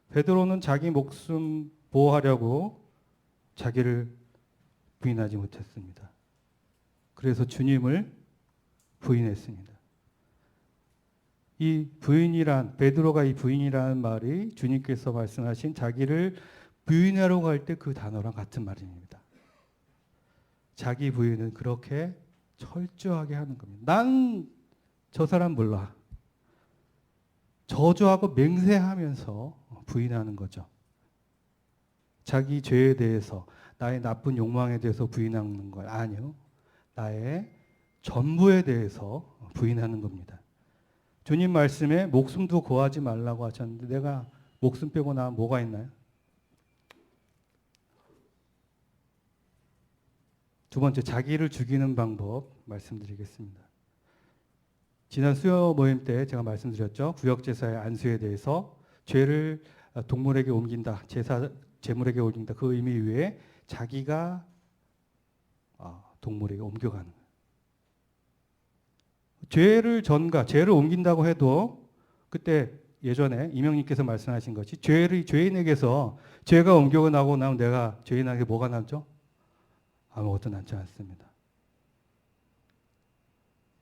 베드로는 자기 목숨 보호하려고 자기를 부인하지 못했습니다. 그래서 주님을 부인했습니다. 이 부인이란 베드로가 이 부인이라는 말이 주님께서 말씀하신 자기를 부인하려고 할 때 그 단어랑 같은 말입니다. 자기 부인은 그렇게 철저하게 하는 겁니다. 난 저 사람 몰라. 저주하고 맹세하면서 부인하는 거죠. 자기 죄에 대해서 나의 나쁜 욕망에 대해서 부인하는 걸 아니요. 나의 전부에 대해서 부인하는 겁니다. 주님 말씀에 목숨도 고하지 말라고 하셨는데 내가 목숨 빼고 나 뭐가 있나요? 두 번째, 자기를 죽이는 방법 말씀드리겠습니다. 지난 수요 모임 때 제가 말씀드렸죠. 구역제사의 안수에 대해서 죄를 동물에게 옮긴다, 제물에게 옮긴다. 그 의미 위에 자기가 동물에게 옮겨가는 거예요. 죄를 옮긴다고 해도 그때 예전에 이명님께서 말씀하신 것이 죄인에게서 죄가 옮겨나고 나면 내가 죄인에게 뭐가 남죠? 아무것도 남지 않습니다.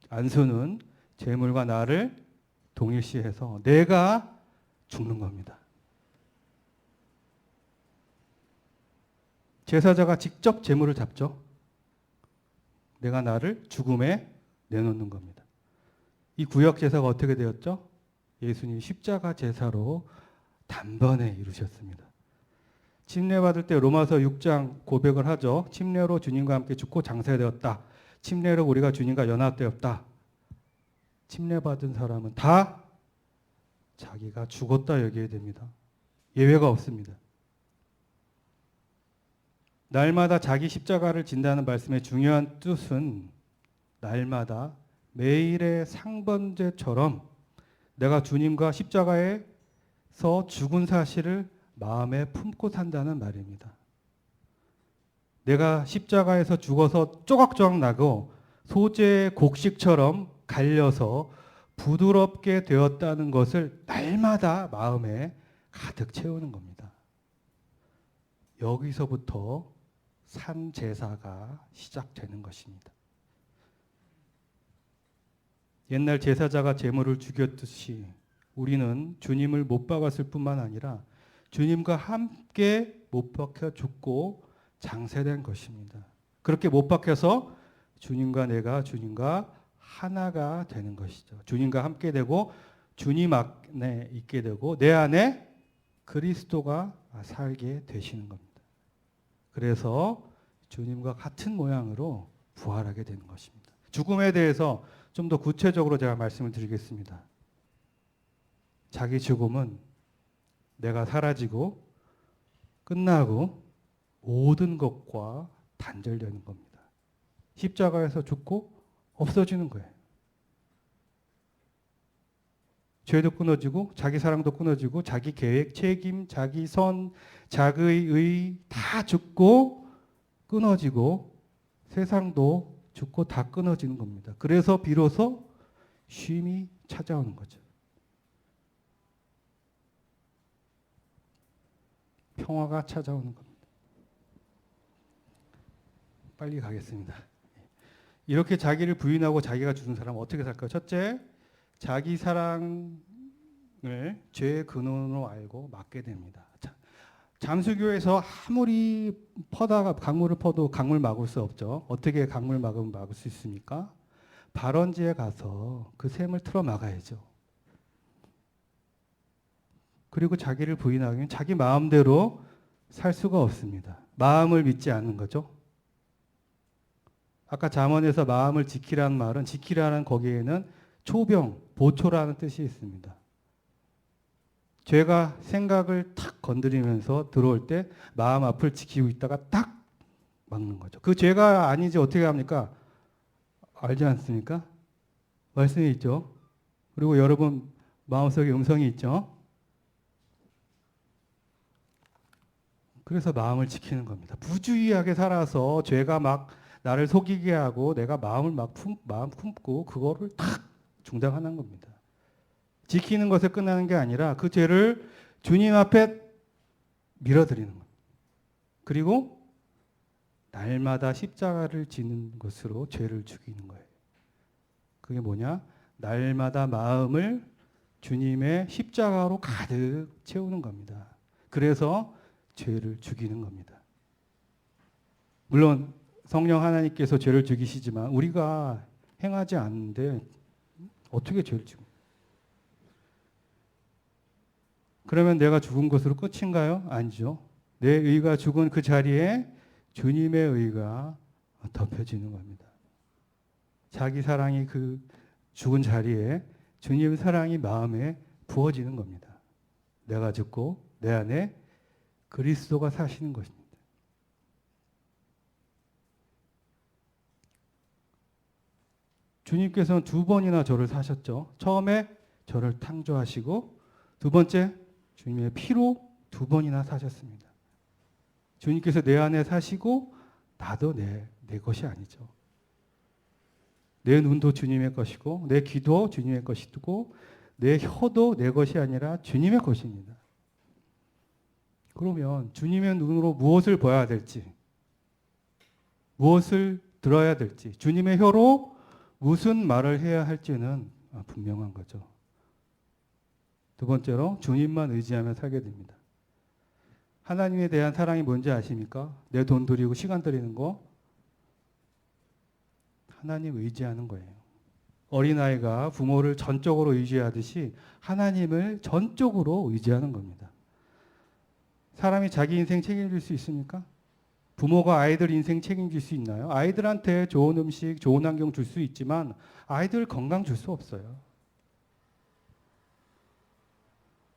안수는 재물과 나를 동일시해서 내가 죽는 겁니다. 제사자가 직접 재물을 잡죠. 내가 나를 죽음에 내놓는 겁니다. 이 구역 제사가 어떻게 되었죠? 예수님 십자가 제사로 단번에 이루셨습니다. 침례받을 때 로마서 6장 고백을 하죠. 침례로 주님과 함께 죽고 장사되었다. 침례로 우리가 주님과 연합되었다. 침례받은 사람은 다 자기가 죽었다 여겨야 됩니다. 예외가 없습니다. 날마다 자기 십자가를 진다는 말씀의 중요한 뜻은 날마다 매일의 상번제처럼 내가 주님과 십자가에서 죽은 사실을 마음에 품고 산다는 말입니다. 내가 십자가에서 죽어서 쪼각쪼각 나고 소재의 곡식처럼 갈려서 부드럽게 되었다는 것을 날마다 마음에 가득 채우는 겁니다. 여기서부터 산 제사가 시작되는 것입니다. 옛날 제사자가 제물을 죽였듯이 우리는 주님을 못 박았을 뿐만 아니라 주님과 함께 못 박혀 죽고 장세된 것입니다. 그렇게 못 박혀서 주님과 내가 주님과 하나가 되는 것이죠. 주님과 함께 되고 주님 안에 있게 되고 내 안에 그리스도가 살게 되시는 겁니다. 그래서 주님과 같은 모양으로 부활하게 되는 것입니다. 죽음에 대해서 좀 더 구체적으로 제가 말씀을 드리겠습니다. 자기 죽음은 내가 사라지고 끝나고 모든 것과 단절되는 겁니다. 십자가에서 죽고 없어지는 거예요. 죄도 끊어지고 자기 사랑도 끊어지고 자기 계획, 책임, 자기 선, 자기의 다 죽고 끊어지고 세상도 죽고 다 끊어지는 겁니다. 그래서 비로소 쉼이 찾아오는 거죠. 평화가 찾아오는 겁니다. 빨리 가겠습니다. 이렇게 자기를 부인하고 자기가 죽은 사람은 어떻게 살까요? 첫째, 자기 사랑을 죄의 근원으로 알고 막게 됩니다. 잠수교에서 아무리 퍼다가 강물을 퍼도 강물 막을 수 없죠. 어떻게 강물 막으면 막을 수 있습니까? 발원지에 가서 그 샘을 틀어 막아야죠. 그리고 자기를 부인하면 자기 마음대로 살 수가 없습니다. 마음을 믿지 않는 거죠. 아까 잠언에서 마음을 지키라는 말은 지키라는 거기에는 초병, 보초라는 뜻이 있습니다. 죄가 생각을 탁 건드리면서 들어올 때 마음 앞을 지키고 있다가 딱 막는 거죠. 그 죄가 아니지 어떻게 합니까? 알지 않습니까? 말씀이 있죠. 그리고 여러분 마음속에 음성이 있죠. 그래서 마음을 지키는 겁니다. 부주의하게 살아서 죄가 막 나를 속이게 하고 내가 마음을 마음 품고 그거를 탁 중단하는 겁니다. 지키는 것에 끝나는 게 아니라 그 죄를 주님 앞에 밀어드리는 겁니다. 그리고 날마다 십자가를 지는 것으로 죄를 죽이는 거예요. 그게 뭐냐? 날마다 마음을 주님의 십자가로 가득 채우는 겁니다. 그래서 죄를 죽이는 겁니다. 물론 성령 하나님께서 죄를 죽이시지만 우리가 행하지 않는데 어떻게 죄를 죽입니까? 그러면 내가 죽은 것으로 끝인가요? 아니죠. 내 의가 죽은 그 자리에 주님의 의가 덮여지는 겁니다. 자기 사랑이 그 죽은 자리에 주님의 사랑이 마음에 부어지는 겁니다. 내가 죽고 내 안에 그리스도가 사시는 것입니다. 주님께서는 두 번이나 저를 사셨죠. 처음에 저를 창조하시고 두 번째 주님의 피로 두 번이나 사셨습니다. 주님께서 내 안에 사시고 나도 내 것이 아니죠. 내 눈도 주님의 것이고 내 귀도 주님의 것이고 내 혀도 내 것이 아니라 주님의 것입니다. 그러면 주님의 눈으로 무엇을 봐야 될지 무엇을 들어야 될지 주님의 혀로 무슨 말을 해야 할지는 분명한 거죠. 두 번째로 주님만 의지하며 살게 됩니다. 하나님에 대한 사랑이 뭔지 아십니까? 내 돈 들이고 시간 들이는 거 하나님 의지하는 거예요. 어린아이가 부모를 전적으로 의지하듯이 하나님을 전적으로 의지하는 겁니다. 사람이 자기 인생 책임질 수 있습니까? 부모가 아이들 인생 책임질 수 있나요? 아이들한테 좋은 음식, 좋은 환경 줄 수 있지만 아이들 건강 줄 수 없어요.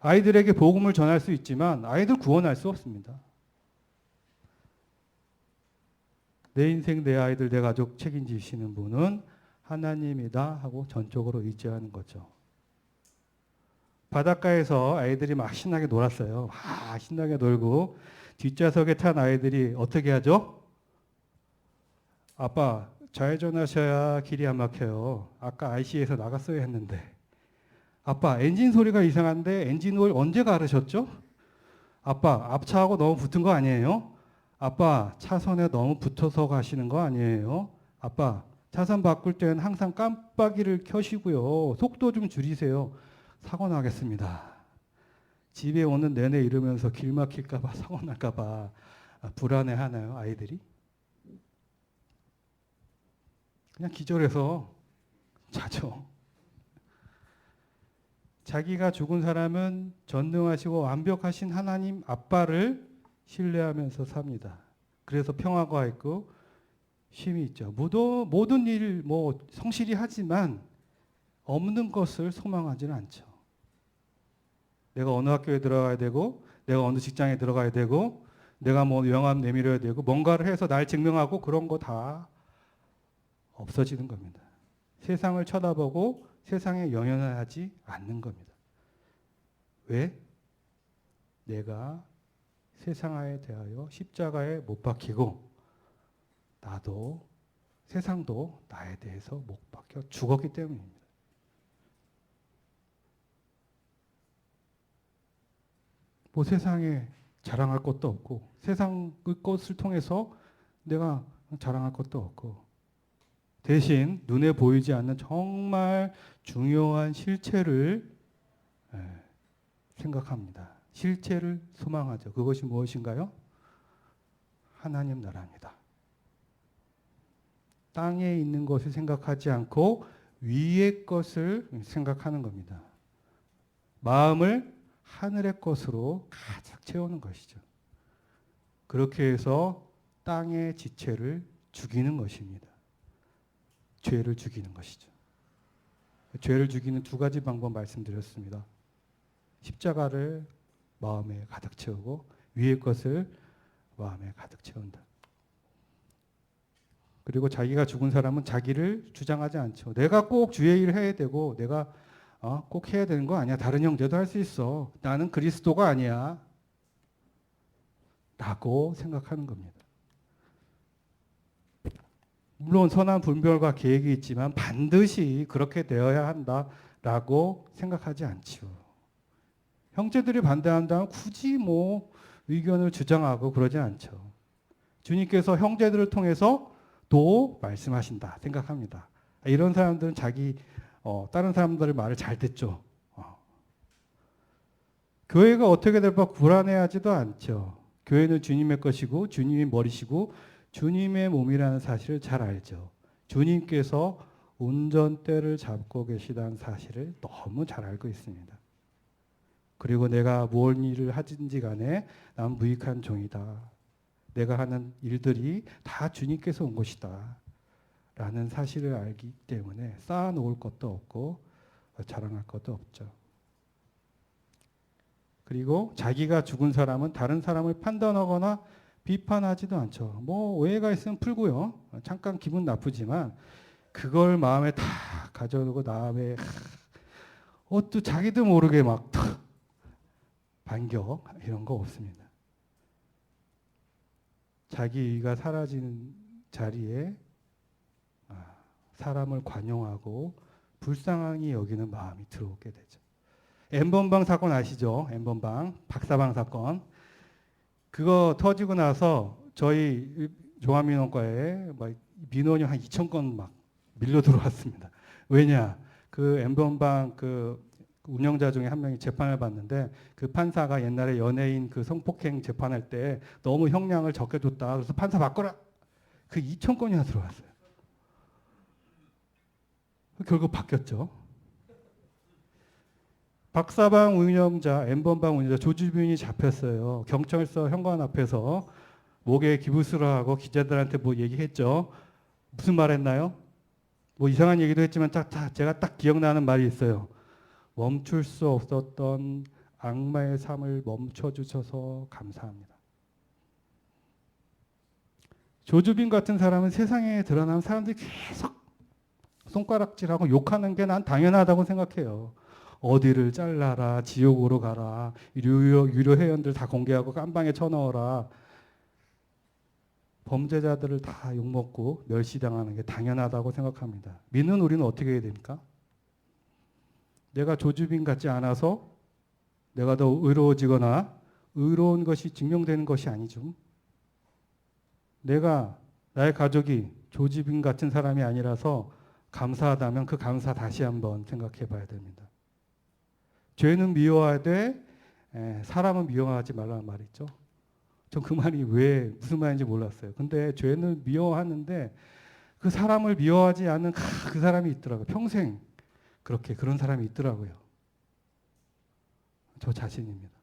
아이들에게 복음을 전할 수 있지만 아이들 구원할 수 없습니다. 내 인생, 내 아이들, 내 가족 책임지시는 분은 하나님이다 하고 전적으로 의지하는 거죠. 바닷가에서 아이들이 막 신나게 놀았어요. 막 신나게 놀고 뒷좌석에 탄 아이들이 어떻게 하죠? 아빠, 좌회전하셔야 길이 안 막혀요. 아까 IC에서 나갔어야 했는데. 아빠, 엔진 소리가 이상한데 엔진 오일 언제 갈으셨죠? 아빠, 앞차하고 너무 붙은 거 아니에요? 아빠, 차선에 너무 붙어서 가시는 거 아니에요? 아빠, 차선 바꿀 때는 항상 깜빡이를 켜시고요. 속도 좀 줄이세요. 사고 나겠습니다. 집에 오는 내내 이러면서 길 막힐까봐 사고 날까봐 불안해하나요, 아이들이? 그냥 기절해서 자죠. 자기가 죽은 사람은 전능하시고 완벽하신 하나님 아빠를 신뢰하면서 삽니다. 그래서 평화가 있고 쉼이 있죠. 모든 일 성실히 하지만 없는 것을 소망하지는 않죠. 내가 어느 학교에 들어가야 되고 내가 어느 직장에 들어가야 되고 내가 명함 내밀어야 되고 뭔가를 해서 날 증명하고 그런 거 다 없어지는 겁니다. 세상을 쳐다보고 세상에 연연하지 않는 겁니다. 왜? 내가 세상에 대하여 십자가에 못 박히고 나도 세상도 나에 대해서 못 박혀 죽었기 때문입니다. 세상에 자랑할 것도 없고 세상의 것을 통해서 내가 자랑할 것도 없고 대신 눈에 보이지 않는 정말 중요한 실체를 생각합니다. 실체를 소망하죠. 그것이 무엇인가요? 하나님 나라입니다. 땅에 있는 것을 생각하지 않고 위의 것을 생각하는 겁니다. 마음을 하늘의 것으로 가득 채우는 것이죠. 그렇게 해서 땅의 지체를 죽이는 것입니다. 죄를 죽이는 것이죠. 죄를 죽이는 두 가지 방법 말씀드렸습니다. 십자가를 마음에 가득 채우고 위의 것을 마음에 가득 채운다. 그리고 자기가 죽은 사람은 자기를 주장하지 않죠. 내가 꼭 주의 일을 해야 되고 내가 꼭 해야 되는 거 아니야. 다른 형제도 할 수 있어. 나는 그리스도가 아니야. 라고 생각하는 겁니다. 물론 선한 분별과 계획이 있지만 반드시 그렇게 되어야 한다라고 생각하지 않죠. 형제들이 반대한다면 굳이 의견을 주장하고 그러지 않죠. 주님께서 형제들을 통해서 또 말씀하신다 생각합니다. 이런 사람들은 다른 사람들의 말을 잘 듣죠. 교회가 어떻게 될까 불안해하지도 않죠. 교회는 주님의 것이고 주님이 머리시고 주님의 몸이라는 사실을 잘 알죠. 주님께서 운전대를 잡고 계시다는 사실을 너무 잘 알고 있습니다. 그리고 내가 무슨 일을 하든지 간에 난 무익한 종이다. 내가 하는 일들이 다 주님께서 온 것이다. 라는 사실을 알기 때문에 쌓아놓을 것도 없고 자랑할 것도 없죠. 그리고 자기가 죽은 사람은 다른 사람을 판단하거나 비판하지도 않죠. 오해가 있으면 풀고요. 잠깐 기분 나쁘지만 그걸 마음에 다 가져오고 다음에 또 자기도 모르게 막 반격 이런 거 없습니다. 자기가 사라지는 자리에 사람을 관용하고 불쌍하게 여기는 마음이 들어오게 되죠. N번방 사건 아시죠? N번방 박사방 사건. 그거 터지고 나서 저희 종합민원과에 민원이 한 2,000건 막 밀려 들어왔습니다. 왜냐? 그 N번방 운영자 중에 한 명이 재판을 받는데 그 판사가 옛날에 연예인 성폭행 재판할 때 너무 형량을 적게 줬다. 그래서 판사 바꿔라. 2,000건이나 들어왔어요. 결국 바뀌었죠. 박사방 운영자, N번방 운영자 조주빈이 잡혔어요. 경찰서 현관 앞에서 목에 기부스를 하고 기자들한테 얘기했죠. 무슨 말 했나요? 이상한 얘기도 했지만 제가 딱 기억나는 말이 있어요. 멈출 수 없었던 악마의 삶을 멈춰주셔서 감사합니다. 조주빈 같은 사람은 세상에 드러나는 사람들이 계속 손가락질하고 욕하는 게 난 당연하다고 생각해요. 어디를 잘라라, 지옥으로 가라, 유료 회원들 다 공개하고 깜방에 쳐넣어라. 범죄자들을 다 욕먹고 멸시당하는 게 당연하다고 생각합니다. 믿는 우리는 어떻게 해야 됩니까? 내가 조주빈 같지 않아서 내가 더 의로워지거나 의로운 것이 증명되는 것이 아니죠. 내가 나의 가족이 조주빈 같은 사람이 아니라서 감사하다면 그 감사 다시 한번 생각해 봐야 됩니다. 죄는 미워하되 사람은 미워하지 말라는 말이 있죠. 전 그 말이 왜 무슨 말인지 몰랐어요. 근데 죄는 미워하는데 그 사람을 미워하지 않는 그 사람이 있더라고요. 평생 그렇게 그런 사람이 있더라고요. 저 자신입니다.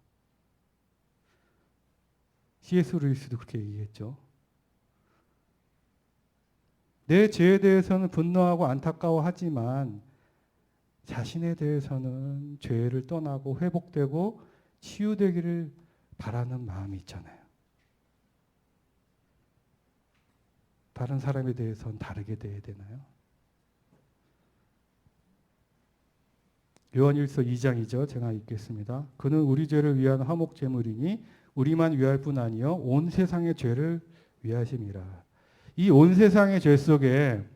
C.S. 루이스도 그렇게 얘기했죠. 내 죄에 대해서는 분노하고 안타까워하지만 자신에 대해서는 죄를 떠나고 회복되고 치유되기를 바라는 마음이 있잖아요. 다른 사람에 대해서는 다르게 돼야 되나요? 요한일서 2장이죠. 제가 읽겠습니다. 그는 우리 죄를 위한 화목 제물이니 우리만 위할 뿐 아니요 온 세상의 죄를 위하심이라. 이 온 세상의 죄 속에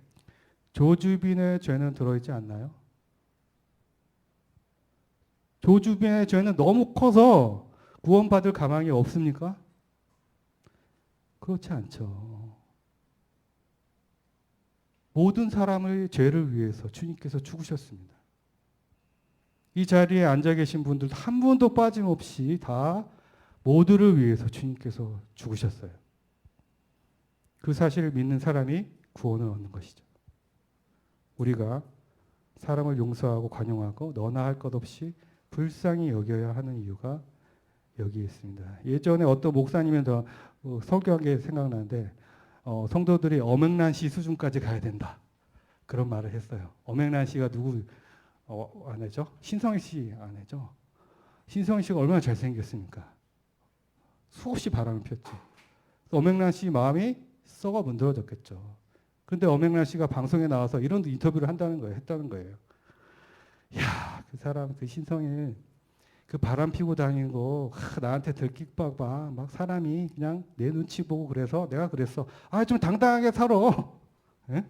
조주빈의 죄는 들어있지 않나요? 조주빈의 죄는 너무 커서 구원받을 가망이 없습니까? 그렇지 않죠. 모든 사람의 죄를 위해서 주님께서 죽으셨습니다. 이 자리에 앉아 계신 분들도 한 분도 빠짐없이 다 모두를 위해서 주님께서 죽으셨어요. 그 사실을 믿는 사람이 구원을 얻는 것이죠. 우리가 사람을 용서하고 관용하고 너나 할 것 없이 불쌍히 여겨야 하는 이유가 여기에 있습니다. 예전에 어떤 목사님이 더 설교한 게 생각나는데 성도들이 어맹란시 수준까지 가야 된다. 그런 말을 했어요. 어맹란시가 누구 아내죠? 신성희 씨 아내죠? 신성희 씨가 얼마나 잘생겼습니까? 수없이 바람을 폈죠. 어맹란시 마음이 썩어 문드러졌겠죠. 그런데 어맹란시가 방송에 나와서 이런 인터뷰를 했다는 거예요. 야, 그 사람, 그 신성희 그 바람 피고 다니는 거 나한테 들กิ๊봐봐. 막 사람이 그냥 내 눈치 보고 그래서 내가 그랬어. 아, 좀 당당하게 살아. 예?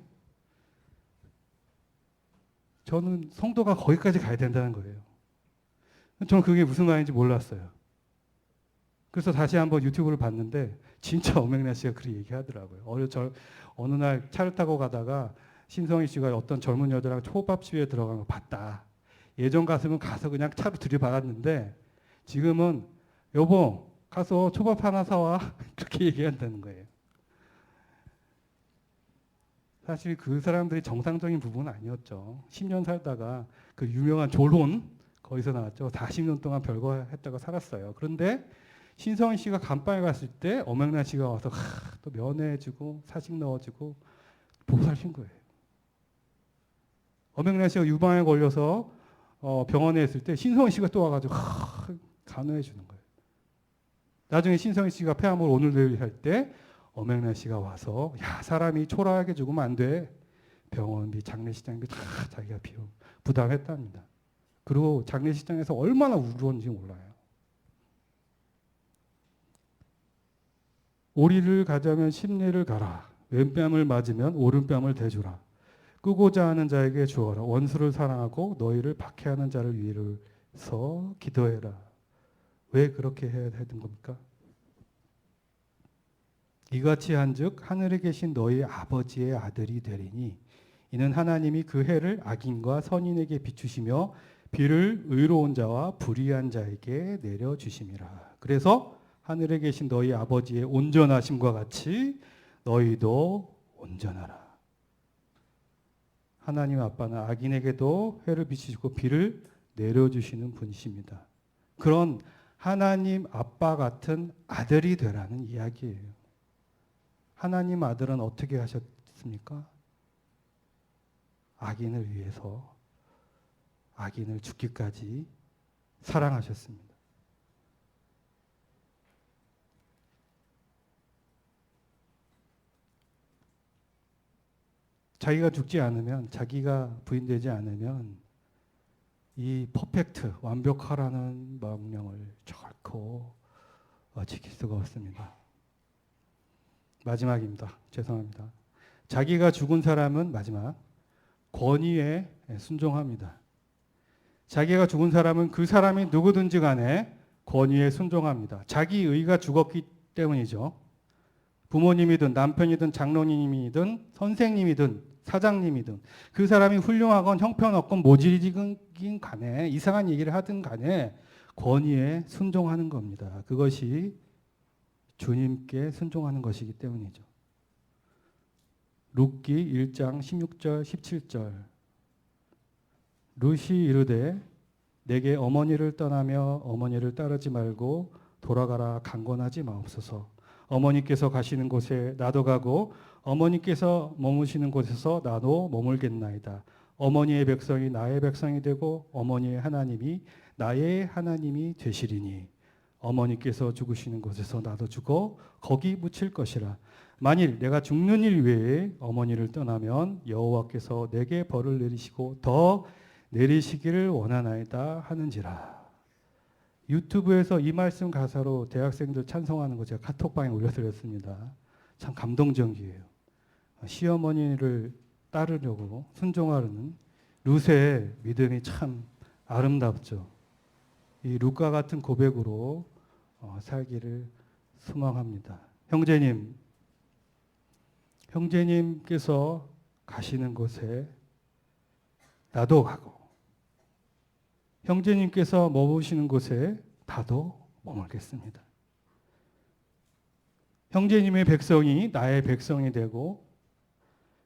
저는 성도가 거기까지 가야 된다는 거예요. 저는 그게 무슨 말인지 몰랐어요. 그래서 다시 한번 유튜브를 봤는데 진짜 엄앵란 씨가 그렇게 얘기하더라고요. 어느 날 차를 타고 가다가 신성희 씨가 어떤 젊은 여자랑 초밥집에 들어간 거 봤다. 예전 같으면 가서 그냥 차로 들이받았는데 지금은 여보 가서 초밥 하나 사와 그렇게 얘기한다는 거예요. 사실 그 사람들이 정상적인 부분은 아니었죠. 10년 살다가 그 유명한 졸혼 거기서 나왔죠. 40년 동안 별거 했다가 살았어요. 그런데 신성희 씨가 감방에 갔을 때 엄앵란 씨가 와서 또 면회해주고 사식 넣어주고 보살핀 거예요. 엄앵란 씨가 유방에 걸려서 병원에 있을 때 신성희 씨가 또 와가지고 간호해 주는 거예요. 나중에 신성희 씨가 폐암을 오늘 내일 할 때 엄앵란 씨가 와서 야 사람이 초라하게 죽으면 안 돼. 병원비, 장례식장비 다 자기가 부담했답니다. 그리고 장례식장에서 얼마나 울었는지 몰라요. 오리를 가자면 십리를 가라. 왼뺨을 맞으면 오른뺨을 대주라. 끄고자 하는 자에게 주어라. 원수를 사랑하고 너희를 박해하는 자를 위해서 기도해라. 왜 그렇게 해야 되는 겁니까? 이같이 한즉 하늘에 계신 너희 아버지의 아들이 되리니 이는 하나님이 그 해를 악인과 선인에게 비추시며 비를 의로운 자와 불의한 자에게 내려주심이라. 그래서 하늘에 계신 너희 아버지의 온전하심과 같이 너희도 온전하라. 하나님 아빠는 악인에게도 해를 비추시고 비를 내려주시는 분이십니다. 그런 하나님 아빠 같은 아들이 되라는 이야기예요. 하나님 아들은 어떻게 하셨습니까? 악인을 위해서 악인을 죽기까지 사랑하셨습니다. 자기가 죽지 않으면, 자기가 부인되지 않으면 이 퍼펙트, 완벽하라는 명령을 결코 지킬 수가 없습니다. 마지막입니다. 죄송합니다. 자기가 죽은 사람은 마지막 권위에 순종합니다. 자기가 죽은 사람은 그 사람이 누구든지 간에 권위에 순종합니다. 자기 의가 죽었기 때문이죠. 부모님이든 남편이든 장로님이든 선생님이든 사장님이든 그 사람이 훌륭하건 형편없건 모질이긴 간에 이상한 얘기를 하든 간에 권위에 순종하는 겁니다. 그것이 주님께 순종하는 것이기 때문이죠. 룻기 1장 16절 17절 룻이 이르되 내게 어머니를 떠나며 어머니를 따르지 말고 돌아가라 강권하지 마옵소서. 어머니께서 가시는 곳에 나도 가고 어머니께서 머무시는 곳에서 나도 머물겠나이다. 어머니의 백성이 나의 백성이 되고 어머니의 하나님이 나의 하나님이 되시리니 어머니께서 죽으시는 곳에서 나도 죽어 거기 묻힐 것이라. 만일 내가 죽는 일 외에 어머니를 떠나면 여호와께서 내게 벌을 내리시고 더 내리시기를 원하나이다 하는지라. 유튜브에서 이 말씀 가사로 대학생들 찬송하는 거 제가 카톡방에 올려드렸습니다. 참 감동적이에요. 시어머니를 따르려고 순종하는 룻의 믿음이 참 아름답죠. 이 룻과 같은 고백으로 살기를 소망합니다. 형제님께서 가시는 곳에 나도 가고 형제님께서 머무시는 곳에 나도 머물겠습니다. 형제님의 백성이 나의 백성이 되고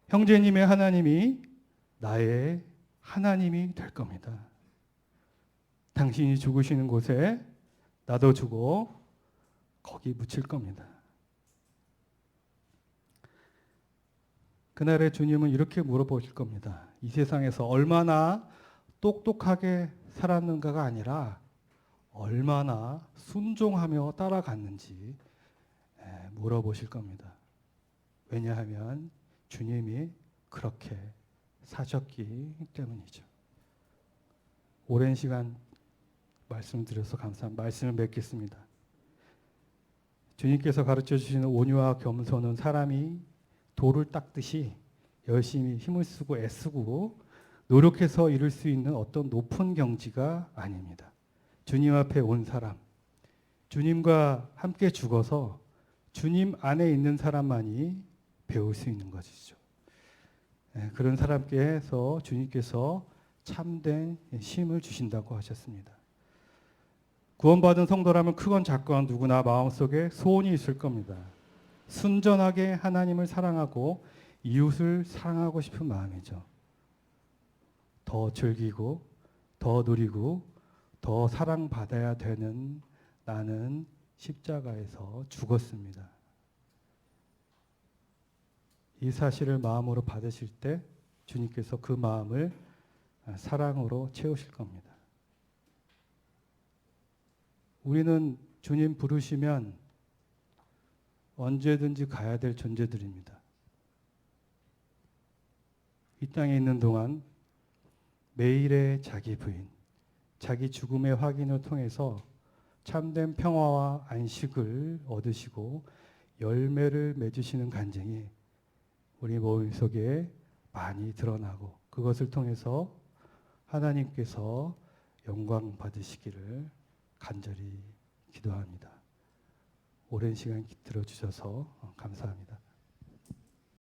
형제님의 하나님이 나의 하나님이 될 겁니다. 당신이 죽으시는 곳에 나도 죽어 거기 묻힐 겁니다. 그날에 주님은 이렇게 물어보실 겁니다. 이 세상에서 얼마나 똑똑하게 살았는가가 아니라 얼마나 순종하며 따라갔는지 물어보실 겁니다. 왜냐하면 주님이 그렇게 사셨기 때문이죠. 오랜 시간 말씀드려서 감사합니다. 말씀을 맺겠습니다. 주님께서 가르쳐 주시는 온유와 겸손은 사람이 돌을 닦듯이 열심히 힘을 쓰고 애쓰고 노력해서 이룰 수 있는 어떤 높은 경지가 아닙니다. 주님 앞에 온 사람, 주님과 함께 죽어서 주님 안에 있는 사람만이 배울 수 있는 것이죠. 그런 사람께서 주님께서 참된 쉼을 주신다고 하셨습니다. 구원받은 성도라면 크건 작건 누구나 마음속에 소원이 있을 겁니다. 순전하게 하나님을 사랑하고 이웃을 사랑하고 싶은 마음이죠. 더 즐기고 더 누리고 더 사랑받아야 되는 나는 십자가에서 죽었습니다. 이 사실을 마음으로 받으실 때 주님께서 그 마음을 사랑으로 채우실 겁니다. 우리는 주님 부르시면 언제든지 가야 될 존재들입니다. 이 땅에 있는 동안 매일의 자기 부인, 자기 죽음의 확인을 통해서 참된 평화와 안식을 얻으시고 열매를 맺으시는 간증이 우리 모임 속에 많이 드러나고 그것을 통해서 하나님께서 영광 받으시기를 간절히 기도합니다. 오랜 시간 들어주셔서 감사합니다.